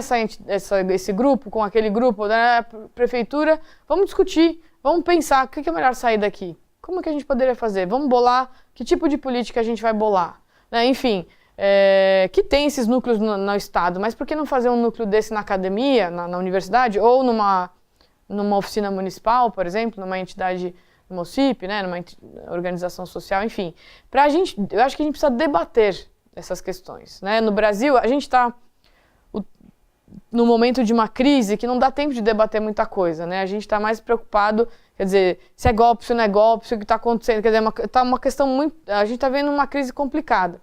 esse grupo com aquele grupo da prefeitura, vamos discutir, vamos pensar o que é melhor sair daqui, como que a gente poderia fazer, vamos bolar, que tipo de política a gente vai bolar, né? Enfim, que tem esses núcleos no Estado, mas por que não fazer um núcleo desse na academia, na universidade, ou numa oficina municipal, por exemplo, numa entidade, numa OCIP, né, numa organização social, enfim. Eu acho que a gente precisa debater essas questões, né? No Brasil, a gente está no momento de uma crise que não dá tempo de debater muita coisa, né? A gente está mais preocupado, quer dizer, se é golpe, se não é golpe, se o que está acontecendo, quer dizer, tá uma questão muito... A gente está vendo uma crise complicada.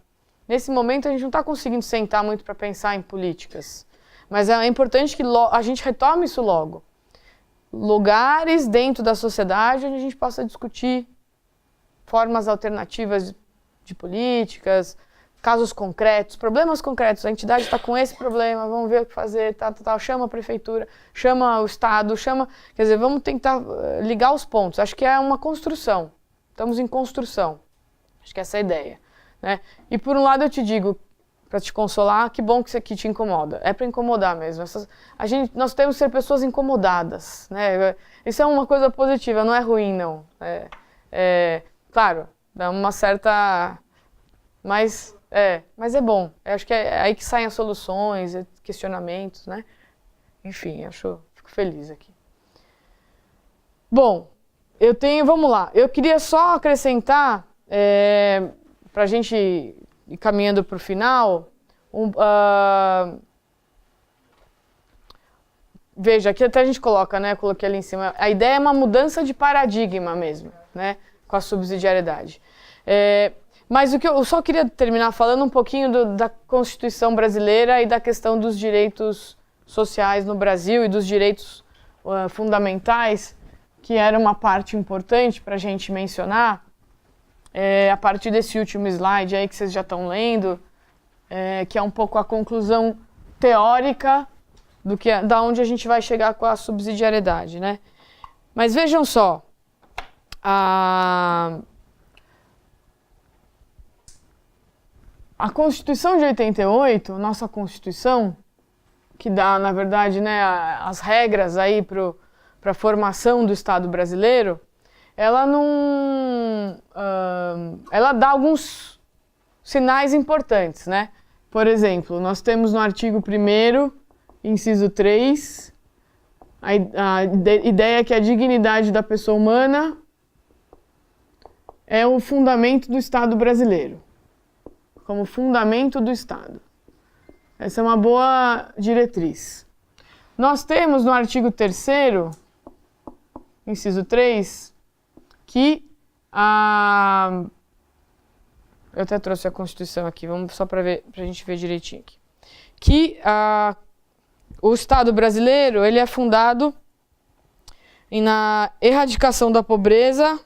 nesse momento a gente não está conseguindo sentar muito para pensar em políticas. Mas é importante que a gente retome isso logo. Lugares dentro da sociedade onde a gente possa discutir formas alternativas de políticas, casos concretos, problemas concretos. A entidade está com esse problema, vamos ver o que fazer, chama a prefeitura, chama o Estado, quer dizer, vamos tentar ligar os pontos. Acho que é uma construção, estamos em construção. Acho que essa é a ideia, né? E por um lado eu te digo, para te consolar, que bom que isso aqui te incomoda. É para incomodar mesmo. Nós temos que ser pessoas incomodadas, né? Isso é uma coisa positiva, não é ruim, não. Claro, dá uma certa... Mas é bom. Eu acho que é aí que saem as soluções, questionamentos, né? Enfim, fico feliz aqui. Bom, vamos lá. Eu queria só acrescentar, para a gente ir caminhando para o final, veja, aqui até a gente coloca, né? Eu coloquei ali em cima. A ideia é uma mudança de paradigma mesmo, né? Com a subsidiariedade. Mas eu só queria terminar falando um pouquinho da Constituição brasileira e da questão dos direitos sociais no Brasil e dos direitos fundamentais, que era uma parte importante para a gente mencionar, a partir desse último slide aí que vocês já estão lendo, que é um pouco a conclusão teórica da onde a gente vai chegar com a subsidiariedade, né? Mas vejam só, a Constituição de 88, nossa Constituição, que dá, na verdade, né, as regras aí para a formação do Estado brasileiro, ela dá alguns sinais importantes, né? Por exemplo, nós temos no artigo 1º, inciso 3, a ideia que a dignidade da pessoa humana é o fundamento do Estado brasileiro, como fundamento do Estado. Essa é uma boa diretriz. Nós temos no artigo 3º, inciso 3, que eu até trouxe a Constituição aqui, vamos só para a gente ver direitinho aqui. Que o Estado brasileiro ele é fundado na erradicação da pobreza,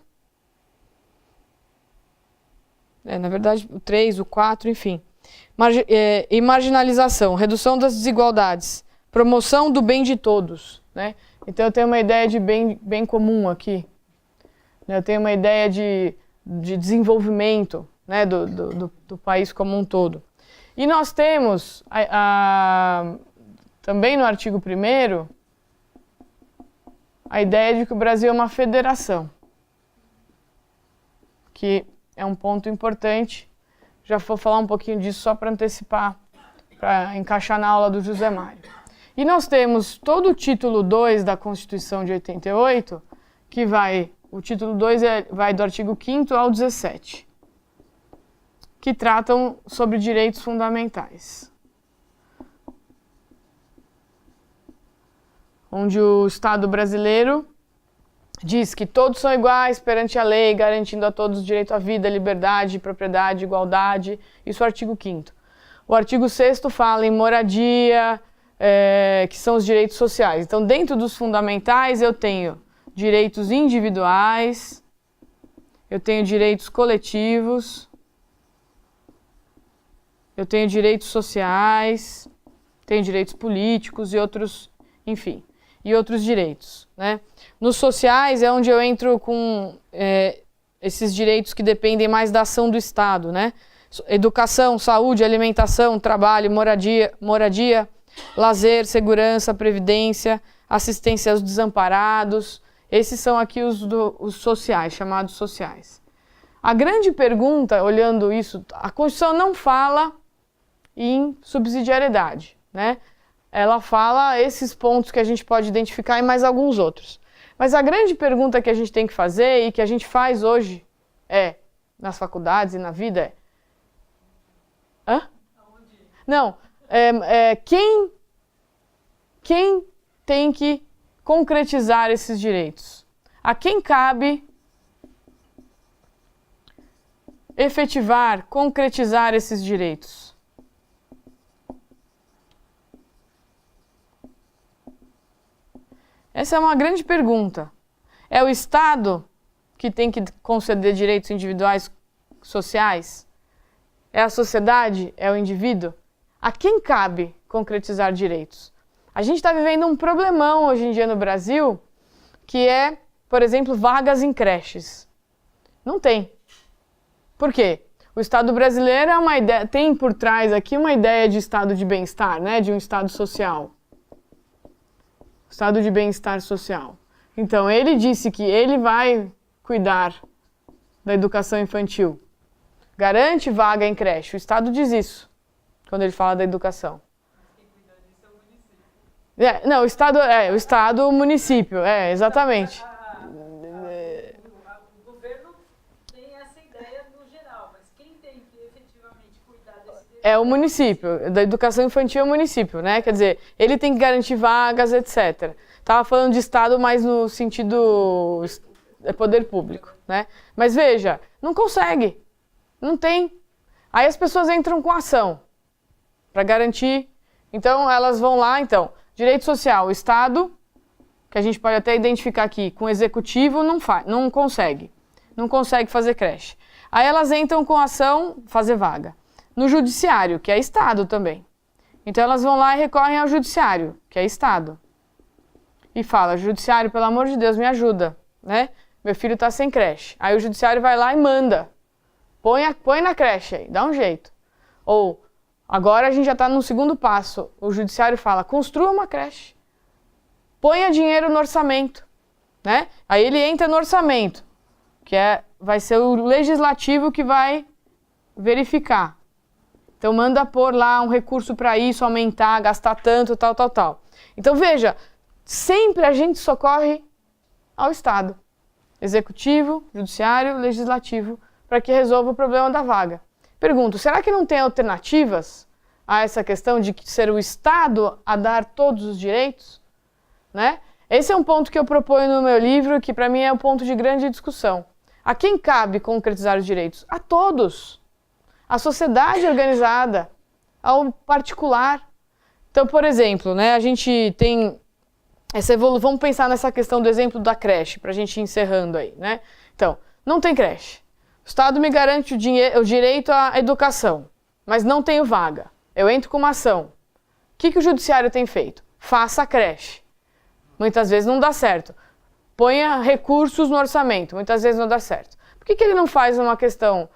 na verdade o 3, o 4, enfim, e marginalização, redução das desigualdades, promoção do bem de todos, né? Então eu tenho uma ideia de bem comum aqui, eu tenho uma ideia de desenvolvimento, né, do país como um todo. E nós temos também no artigo 1º a ideia de que o Brasil é uma federação, que é um ponto importante. Já vou falar um pouquinho disso só para antecipar, para encaixar na aula do José Mário. E nós temos todo o título 2 da Constituição de 88, que o título 2 vai do artigo 5º ao 17, que tratam sobre direitos fundamentais. Onde o Estado brasileiro diz que todos são iguais perante a lei, garantindo a todos o direito à vida, liberdade, propriedade, igualdade. Isso é o artigo 5º. O artigo 6º fala em moradia, que são os direitos sociais. Então, dentro dos fundamentais, eu tenho direitos individuais, eu tenho direitos coletivos, eu tenho direitos sociais, tenho direitos políticos e outros, enfim, e outros direitos, né? Nos sociais é onde eu entro com esses direitos que dependem mais da ação do Estado, né? Educação, saúde, alimentação, trabalho, moradia, lazer, segurança, previdência, assistência aos desamparados. Esses são aqui os sociais, chamados sociais. A grande pergunta, olhando isso, a Constituição não fala em subsidiariedade, né? Ela fala esses pontos que a gente pode identificar e mais alguns outros. Mas a grande pergunta que a gente tem que fazer e que a gente faz hoje nas faculdades e na vida Não, quem tem que concretizar esses direitos? A quem cabe efetivar, concretizar esses direitos? Essa é uma grande pergunta. É o Estado que tem que conceder direitos individuais sociais? É a sociedade? É o indivíduo? A quem cabe concretizar direitos? A gente está vivendo um problemão hoje em dia no Brasil, que é, por exemplo, vagas em creches. Não tem. Por quê? O Estado brasileiro é uma ideia, tem por trás aqui uma ideia de estado de bem-estar, né? De um estado social. Estado de bem-estar social. Então, ele disse que ele vai cuidar da educação infantil. Garante vaga em creche. O Estado diz isso, quando ele fala da educação. Não, o Estado, o município, exatamente. O governo tem essa ideia no geral, mas quem tem que efetivamente cuidar desse direito? É o município, da educação infantil é o município, né? Quer dizer, ele tem que garantir vagas, etc. Estava falando de Estado, mas no sentido poder público, né? Mas veja, não consegue, não tem. Aí as pessoas entram com ação para garantir. Então elas vão lá, direito social, o Estado, que a gente pode até identificar aqui, com o executivo não consegue fazer creche. Aí elas entram com ação, fazer vaga. No judiciário, que é Estado também. Então elas vão lá e recorrem ao judiciário, que é Estado. E fala, judiciário, pelo amor de Deus, me ajuda, né? Meu filho está sem creche. Aí o judiciário vai lá e manda. Põe na creche aí, dá um jeito. Ou, agora a gente já está no segundo passo. O judiciário fala, construa uma creche. Ponha dinheiro no orçamento, né? Aí ele entra no orçamento, que vai ser o legislativo que vai verificar. Então manda pôr lá um recurso para isso, aumentar, gastar tanto, tal. Então veja, sempre a gente socorre ao Estado. Executivo, judiciário, legislativo, para que resolva o problema da vaga. Pergunto, será que não tem alternativas a essa questão de ser o Estado a dar todos os direitos? Né? Esse é um ponto que eu proponho no meu livro, que para mim é um ponto de grande discussão. A quem cabe concretizar os direitos? A todos. À sociedade organizada, ao particular. Então, por exemplo, né, a gente tem vamos pensar nessa questão do exemplo da creche, para a gente ir encerrando aí, né? Então, não tem creche. O Estado me garante o direito à educação, mas não tenho vaga. Eu entro com uma ação. O que o judiciário tem feito? Faça a creche. Muitas vezes não dá certo. Ponha recursos no orçamento. Muitas vezes não dá certo. Por que ele não faz uma questão?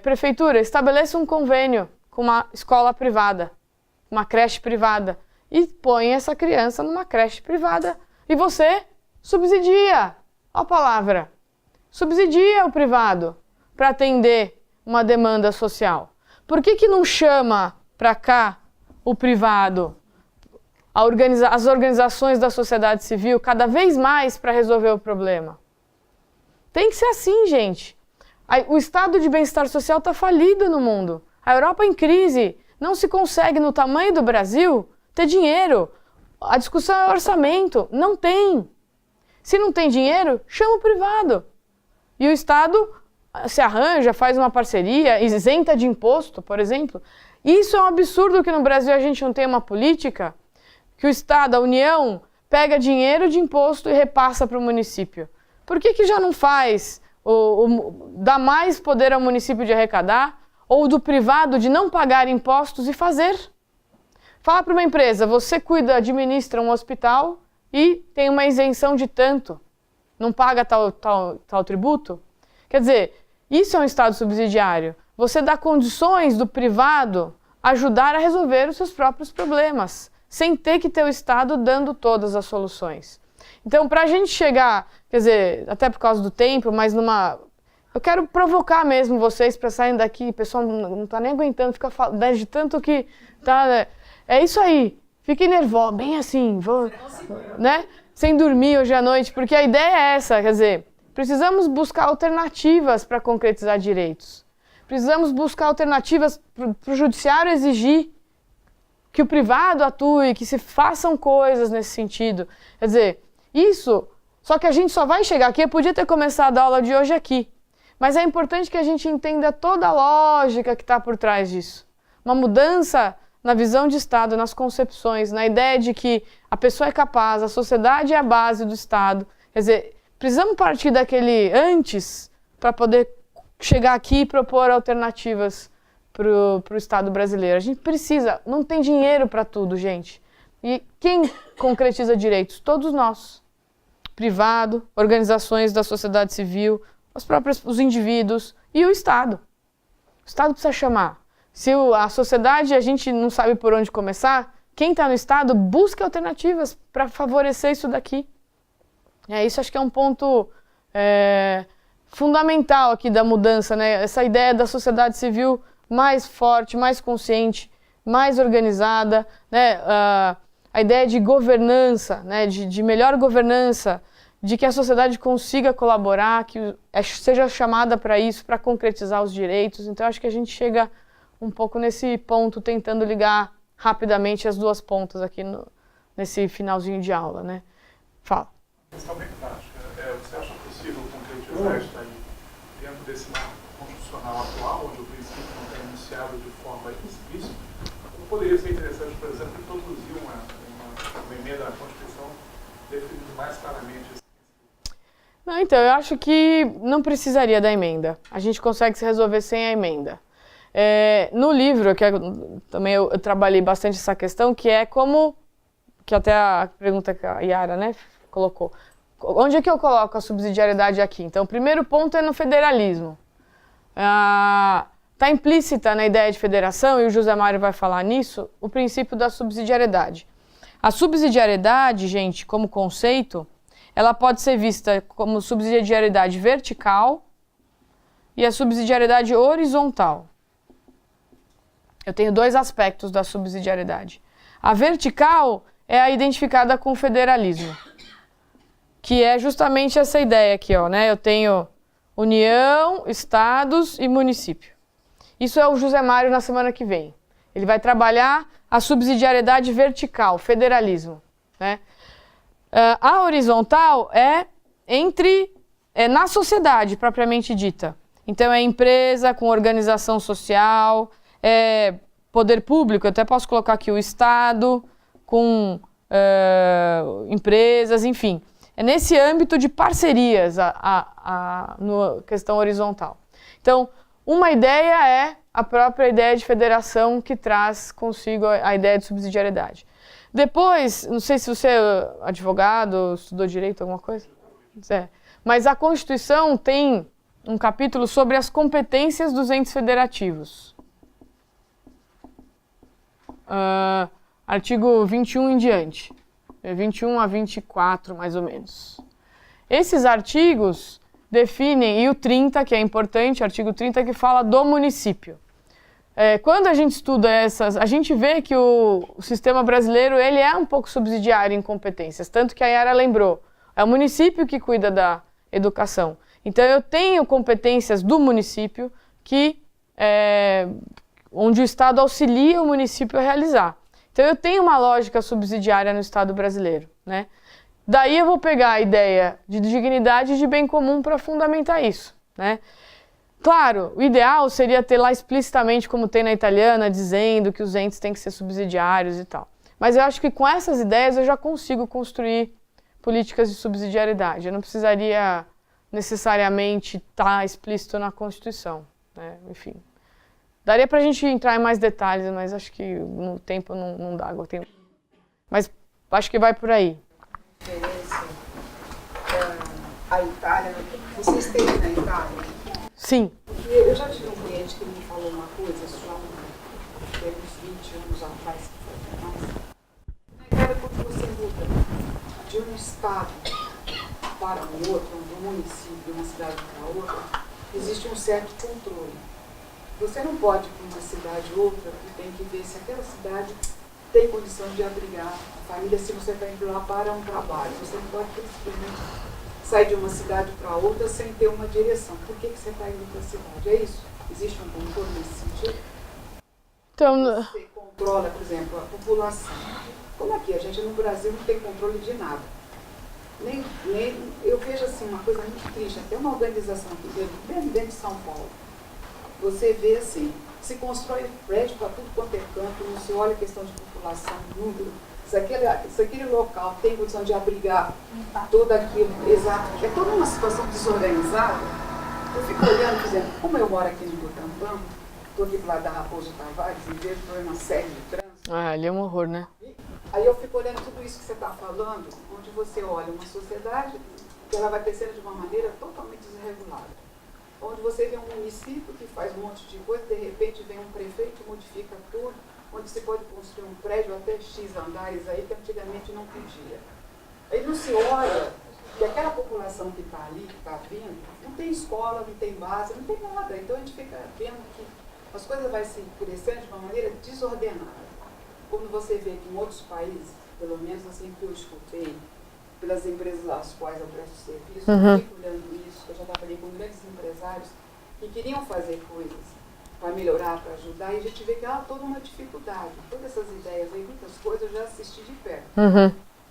Prefeitura, estabeleça um convênio com uma escola privada, uma creche privada, e põe essa criança numa creche privada. E você subsidia, a palavra, subsidia o privado para atender uma demanda social. Por que não chama para cá o privado, as organizações da sociedade civil, cada vez mais para resolver o problema? Tem que ser assim, gente. O estado de bem-estar social está falido no mundo. A Europa em crise. Não se consegue, no tamanho do Brasil, ter dinheiro. A discussão é orçamento. Não tem. Se não tem dinheiro, chama o privado. E o Estado se arranja, faz uma parceria, isenta de imposto, por exemplo. Isso é um absurdo que no Brasil a gente não tem uma política que o Estado, a União, pega dinheiro de imposto e repassa para o município. Por que já não faz, dá mais poder ao município de arrecadar, ou do privado de não pagar impostos e fazer? Fala para uma empresa, você administra um hospital e tem uma isenção de tanto, não paga tal tributo? Quer dizer, isso é um Estado subsidiário. Você dá condições do privado ajudar a resolver os seus próprios problemas, sem ter que ter o Estado dando todas as soluções. Então, para a gente chegar, quer dizer, até por causa do tempo, mas eu quero provocar mesmo vocês para saírem daqui, o pessoal não está nem aguentando, fica falando de tanto que tá. É isso aí, fiquem nervosos, bem assim, né? Sem dormir hoje à noite, porque a ideia é essa, quer dizer, precisamos buscar alternativas para concretizar direitos. Precisamos buscar alternativas para o judiciário exigir que o privado atue, que se façam coisas nesse sentido. Quer dizer, isso, só que a gente só vai chegar aqui, eu podia ter começado a aula de hoje aqui, Mas é importante que a gente entenda toda a lógica que está por trás disso. Uma mudança na visão de Estado, nas concepções, na ideia de que a pessoa é capaz, a sociedade é a base do Estado. Quer dizer, precisamos partir daquele antes para poder chegar aqui e propor alternativas para o Estado brasileiro. A gente precisa, não tem dinheiro para tudo, gente. E quem concretiza direitos? Todos nós. Privado, organizações da sociedade civil, os indivíduos e o Estado. O Estado precisa chamar. Se a sociedade, a gente não sabe por onde começar, quem está no Estado busca alternativas para favorecer isso daqui. Isso acho que é um ponto fundamental aqui da mudança, né? Essa ideia da sociedade civil mais forte, mais consciente, mais organizada, né? A ideia de governança, né? de melhor governança, de que a sociedade consiga colaborar, que seja chamada para isso, para concretizar os direitos. Então acho que a gente chega um pouco nesse ponto, tentando ligar rapidamente as duas pontas aqui nesse finalzinho de aula, né? Fala. Questão bem prática. Você acha possível concretizar isso aí dentro desse marco constitucional atual, onde o princípio não está enunciado de forma explícita? Não poderia ser interessante, por exemplo, introduzir uma emenda na Constituição definindo mais claramente esse princípio? Não, então, eu acho que não precisaria da emenda. A gente consegue se resolver sem a emenda. No livro, que também eu trabalhei bastante essa questão, que é como, que até a pergunta que a Yara, né, colocou, onde é que eu coloco a subsidiariedade aqui? Então, o primeiro ponto é no federalismo. Está implícita na ideia de federação, e o José Mário vai falar nisso, o princípio da subsidiariedade. A subsidiariedade, gente, como conceito, ela pode ser vista como subsidiariedade vertical e a subsidiariedade horizontal. Eu tenho dois aspectos da subsidiariedade. A vertical é a identificada com o federalismo, que é justamente essa ideia aqui, ó, né? Eu tenho União, Estados e município. Isso é o José Mário na semana que vem. Ele vai trabalhar a subsidiariedade vertical, federalismo, né? A horizontal é na sociedade propriamente dita. Então é empresa com organização social, poder público, eu até posso colocar aqui o Estado, com empresas, enfim. É nesse âmbito de parcerias na questão horizontal. Então, uma ideia é a própria ideia de federação que traz consigo a ideia de subsidiariedade. Depois, não sei se você é advogado, estudou direito, alguma coisa? Mas a Constituição tem um capítulo sobre as competências dos entes federativos. Artigo 21 em diante. 21 a 24, mais ou menos. Esses artigos definem, e o 30, que é importante, artigo 30, que fala do município. Quando a gente estuda essas, a gente vê que o sistema brasileiro ele é um pouco subsidiário em competências, tanto que a Yara lembrou, é o município que cuida da educação. Então eu tenho competências do município onde o Estado auxilia o município a realizar. Então eu tenho uma lógica subsidiária no Estado brasileiro, né? Daí eu vou pegar a ideia de dignidade e de bem comum para fundamentar isso, né? Claro, o ideal seria ter lá explicitamente, como tem na italiana, dizendo que os entes têm que ser subsidiários e tal. Mas eu acho que com essas ideias eu já consigo construir políticas de subsidiariedade. Eu não precisaria necessariamente estar explícito na Constituição, né? Enfim. Daria para a gente entrar em mais detalhes, mas acho que no tempo não dá. Mas acho que vai por aí. A Itália, vocês têm na Itália? Sim. Porque eu já tive um cliente que me falou uma coisa, já uns 20 anos atrás, que foi mais. Cara, quando você muda de um estado para um outro, de um município, de uma cidade para outra, existe um certo controle. Você não pode ir para uma cidade ou outra e tem que ver se aquela cidade tem condição de abrigar a família, se você está indo lá para um trabalho. Você não pode simplesmente sair de uma cidade para outra sem ter uma direção. Por que você está indo para a cidade? É isso? Existe um controle nesse sentido? Então, você controla, por exemplo, a população. Como aqui, a gente no Brasil não tem controle de nada. Eu vejo assim uma coisa muito triste, até uma organização aqui dentro de São Paulo. Você vê assim, se constrói prédio para tudo quanto é canto, não se olha a questão de população, número. Se aquele local tem condição de abrigar tudo aquilo, exato, é toda uma situação desorganizada. Eu fico olhando, dizendo, como eu moro aqui no Butantã, estou aqui do lado da Raposo Tavares e vejo uma série de trânsito. Ah, ali é um horror, né? Aí eu fico olhando tudo isso que você está falando, onde você olha uma sociedade que ela vai crescendo de uma maneira totalmente desregulada. Onde você vê um município que faz um monte de coisa, de repente vem um prefeito e modifica tudo, onde você pode construir um prédio até X andares aí que antigamente não podia. Aí não se olha que aquela população que está ali, que está vindo, não tem escola, não tem base, não tem nada. Então a gente fica vendo que as coisas vão se crescendo de uma maneira desordenada. Quando você vê que em outros países, pelo menos assim que eu escutei, pelas empresas às quais eu presto serviço, eu fico olhando isso, eu já trabalhei com grandes empresários que queriam fazer coisas para melhorar, para ajudar, e a gente vê que há toda uma dificuldade. Todas essas ideias aí, muitas coisas eu já assisti de perto.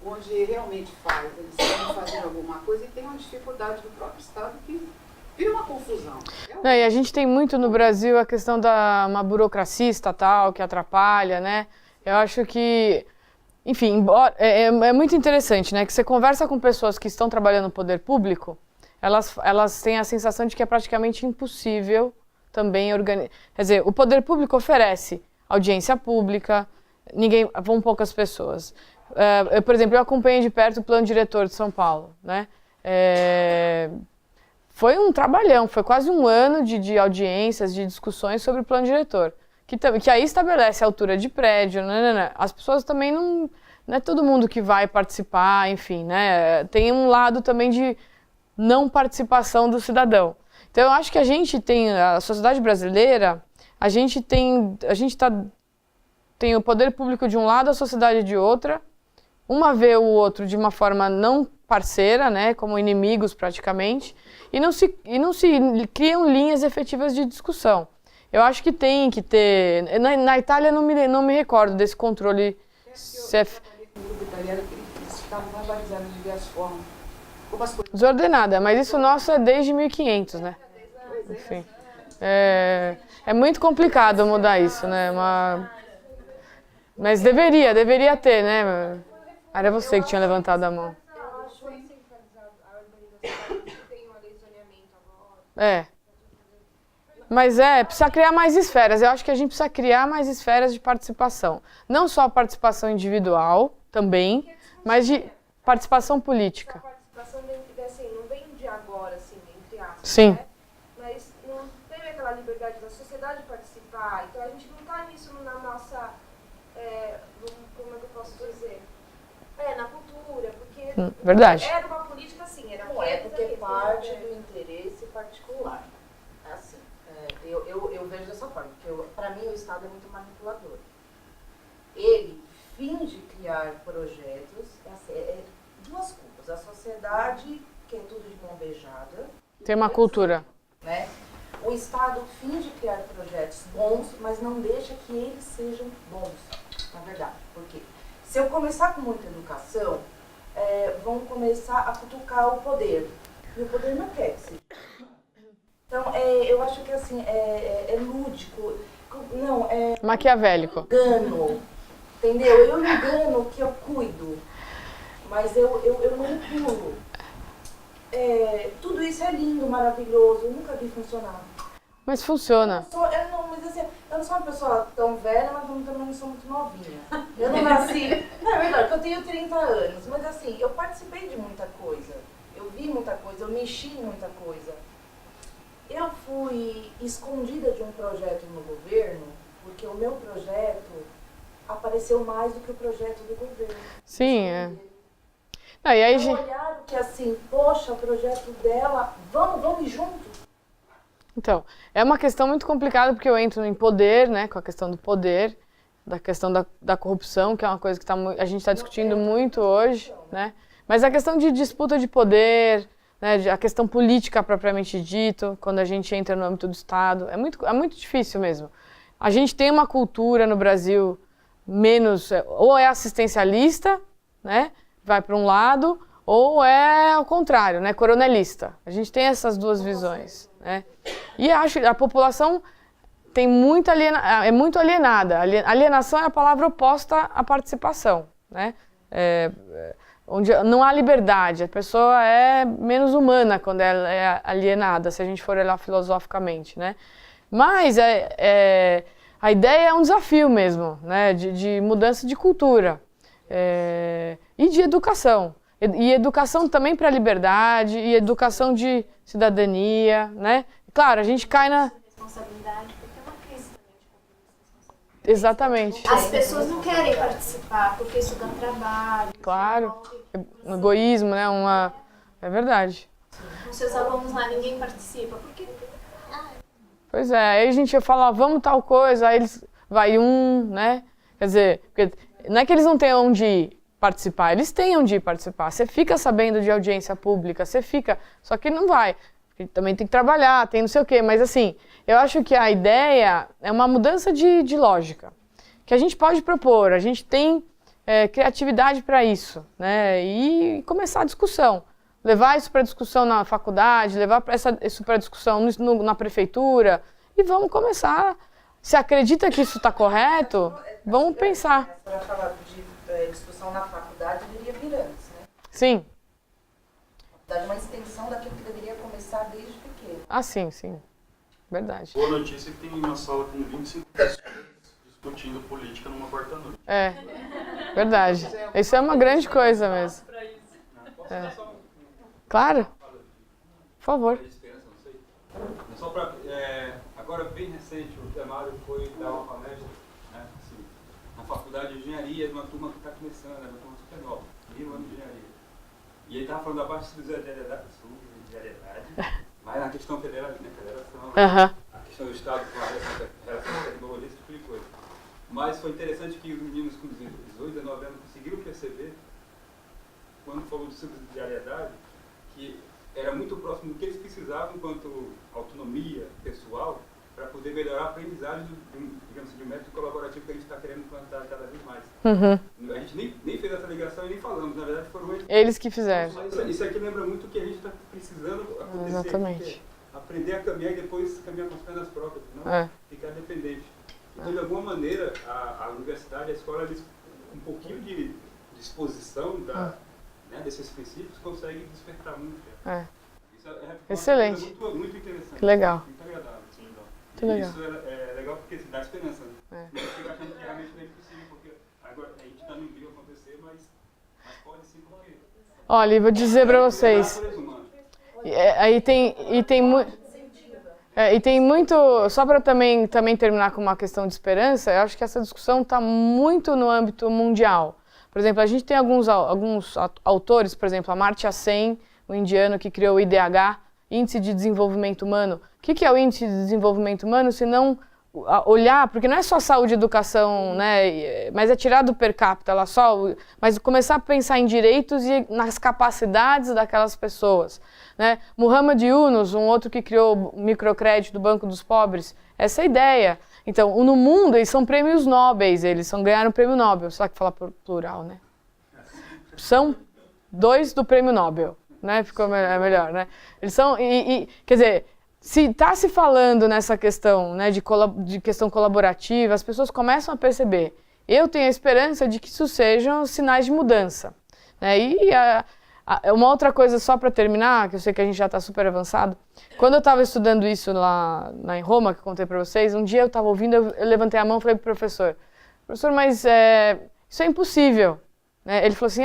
Onde realmente faz, eles querem fazer alguma coisa e tem uma dificuldade do próprio Estado que vira uma confusão. E a gente tem muito no Brasil a questão da uma burocracia estatal que atrapalha, né? Eu acho que, enfim, é muito interessante, né? Que você conversa com pessoas que estão trabalhando no poder público, elas têm a sensação de que é praticamente impossível também organizar. Quer dizer, o poder público oferece audiência pública, vão poucas pessoas. Por exemplo, eu acompanhei de perto o plano diretor de São Paulo, né? Foi um trabalhão, foi quase um ano de audiências, de discussões sobre o plano diretor. Que aí estabelece a altura de prédio, né? As pessoas também não é todo mundo que vai participar, enfim, né? Tem um lado também de não participação do cidadão. Então eu acho que a sociedade brasileira, tem o poder público de um lado, a sociedade de outra, uma vê o outro de uma forma não parceira, né? Como inimigos praticamente, e não se criam linhas efetivas de discussão. Eu acho que tem que ter... Na Itália não me recordo desse controle... Eu trabalhei com um grupo italiano que eles ficavam barbarizando de diversas formas. Desordenada, mas isso nosso é desde 1500, né? Enfim. É muito complicado mudar isso, né? Mas deveria ter, né? Era você que tinha levantado a mão. Eu acho centralizado a organização, tem uma lei de zoneamento agora. Mas precisa criar mais esferas. Eu acho que a gente precisa criar mais esferas de participação. Não só a participação individual, também, mas de participação política. A participação, assim, não vem de agora, assim, entre aspas, Sim. né? Mas não teve aquela liberdade da sociedade participar. Então a gente não está nisso na nossa, como é que eu posso dizer? Na cultura, porque verdade. era uma política assim, era não é porque parte do interesse particular. Assim, eu vejo dessa forma, porque para mim o Estado é muito manipulador. Ele finge criar projetos, duas culpas. A sociedade quer tudo de mão beijada. Tem uma cultura. Né? O Estado finge criar projetos bons, mas não deixa que eles sejam bons, na verdade. Por quê? Se eu começar com muita educação, vão começar a cutucar o poder. E o poder não quer que seja. Então, eu acho que assim, é lúdico. Não, maquiavélico. Engano. Entendeu? Eu engano que eu cuido, mas eu manipulo. Tudo isso é lindo, maravilhoso, eu nunca vi funcionar. Mas funciona. Eu não sou uma pessoa tão velha, mas também não sou muito novinha. Eu não nasci... Não, é verdade, eu tenho 30 anos, mas assim, eu participei de muita coisa. Eu vi muita coisa, eu mexi em muita coisa. Eu fui escondida de um projeto no governo, porque o meu projeto apareceu mais do que o projeto do governo. Sim, e aí, olharam que assim, poxa, o projeto dela, vamos ir junto. Então, é uma questão muito complicada porque eu entro em poder, né, com a questão do poder, da questão da corrupção, que é uma coisa que a gente está discutindo muito hoje, né? Mas a questão de disputa de poder, né, a questão política propriamente dito, quando a gente entra no âmbito do Estado, é muito difícil mesmo. A gente tem uma cultura no Brasil menos, ou é assistencialista, né, vai para um lado, ou é ao contrário, né, coronelista. A gente tem essas duas visões, né? E acho que a população tem é muito alienada. Alienação é a palavra oposta à participação, né? Onde não há liberdade, a pessoa é menos humana quando ela é alienada, se a gente for olhar filosoficamente, né? Mas a ideia é um desafio mesmo, né? De mudança de cultura e de educação. E educação também para a liberdade, e educação de cidadania, né? Claro, a gente cai na... Responsabilidade, porque é uma crise também de compromisso. Exatamente. As pessoas não querem participar porque isso dá trabalho. Claro. Egoísmo, né? É verdade. Com seus alunos lá ninguém participa, porque... Pois é, aí a gente fala, vamos tal coisa, aí eles... Vai né? Quer dizer, porque não é que eles não tenham onde participar, eles têm onde participar. Você fica sabendo de audiência pública, você fica... Só que não vai. Porque também tem que trabalhar, tem não sei o quê. Mas assim, eu acho que a ideia é uma mudança de lógica. Que a gente pode propor, a gente tem criatividade para isso, né? E começar a discussão. Levar isso para discussão na faculdade, levar isso para discussão na prefeitura e vamos começar. Se acredita que isso está correto, vamos pensar. Para falar de discussão na faculdade, deveria vir antes, né? Sim. A faculdade é uma extensão daquilo que deveria começar desde pequeno. Ah, sim, sim. Verdade. Boa notícia é que tem uma sala com 25 pessoas discutindo política numa quarta-noite. Verdade. Isso é uma grande coisa mesmo. Claro. Por favor. Só para agora bem recente o Temário foi dar uma palestra, né, assim, na faculdade de engenharia de uma turma que está começando, uma turma super nova, 1.000 anos de engenharia. E ele estava falando da parte de subsidiariedade, mas na questão federação, a questão do Estado com a relação à tecnologia, esse tipo de coisa. Mas foi interessante que os meninos com 18, 19 anos conseguiram perceber, quando falou de subsidiariedade, que era muito próximo do que eles precisavam enquanto autonomia pessoal para poder melhorar a aprendizagem de um método colaborativo que a gente está querendo implantar cada vez mais. A gente nem fez essa ligação e nem falamos, na verdade foram eles que fizeram. Isso aqui lembra muito o que a gente está precisando acontecer. Exatamente. Aprender a caminhar e depois caminhar com as pernas próprias, não ficar dependente. Então, de alguma maneira, a universidade, a escola, eles, um pouquinho de disposição desses princípios, consegue despertar muito. Isso Excelente. Muito interessante. Que legal. Muito agradável. Que legal. Isso é legal porque dá esperança. Né? Não fica achando que realmente não é impossível, porque agora a gente ainda não viu acontecer, mas pode sim, porque... Olha, vou dizer para vocês. Tem muito, só para também terminar com uma questão de esperança, eu acho que essa discussão está muito no âmbito mundial. Por exemplo, a gente tem alguns autores, por exemplo, Amartya Sen, o indiano que criou o IDH, Índice de Desenvolvimento Humano. O que é o Índice de Desenvolvimento Humano, se não olhar, porque não é só saúde e educação, né, mas é tirar do per capita lá só, mas começar a pensar em direitos e nas capacidades daquelas pessoas, né? Muhammad Yunus, um outro que criou o microcrédito do Banco dos Pobres, essa é a ideia. Então, no mundo, eles são prêmios nobres, ganharam o prêmio Nobel, só que falar plural, né? São 2 do prêmio Nobel, né? Ficou melhor, né? Eles são, quer dizer, se está se falando nessa questão, né, de questão colaborativa, as pessoas começam a perceber. Eu tenho a esperança de que isso sejam sinais de mudança, né? E uma outra coisa, só para terminar, que eu sei que a gente já está super avançado, quando eu estava estudando isso lá em Roma, que eu contei para vocês, um dia eu estava ouvindo, eu levantei a mão e falei para o professor, mas isso é impossível, né? Ele falou assim,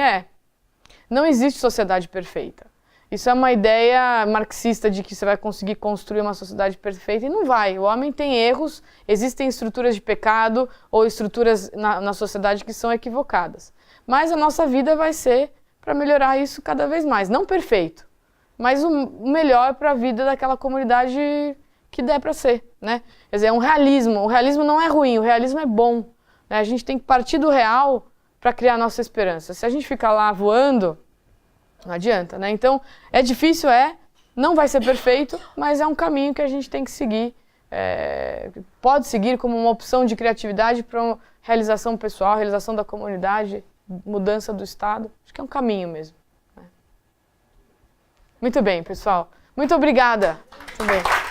não existe sociedade perfeita. Isso é uma ideia marxista de que você vai conseguir construir uma sociedade perfeita, e não vai. O homem tem erros, existem estruturas de pecado ou estruturas na sociedade que são equivocadas. Mas a nossa vida vai ser para melhorar isso cada vez mais. Não perfeito, mas o melhor para a vida daquela comunidade que der para ser, né? Quer dizer, é um realismo. O realismo não é ruim, o realismo é bom, né? A gente tem que partir do real para criar a nossa esperança. Se a gente ficar lá voando, não adianta, né? Então, é difícil, não vai ser perfeito, mas é um caminho que a gente tem que seguir. Pode seguir como uma opção de criatividade para realização pessoal, realização da comunidade, mudança do Estado. Acho que é um caminho mesmo, né? Muito bem, pessoal. Muito obrigada. Muito bem.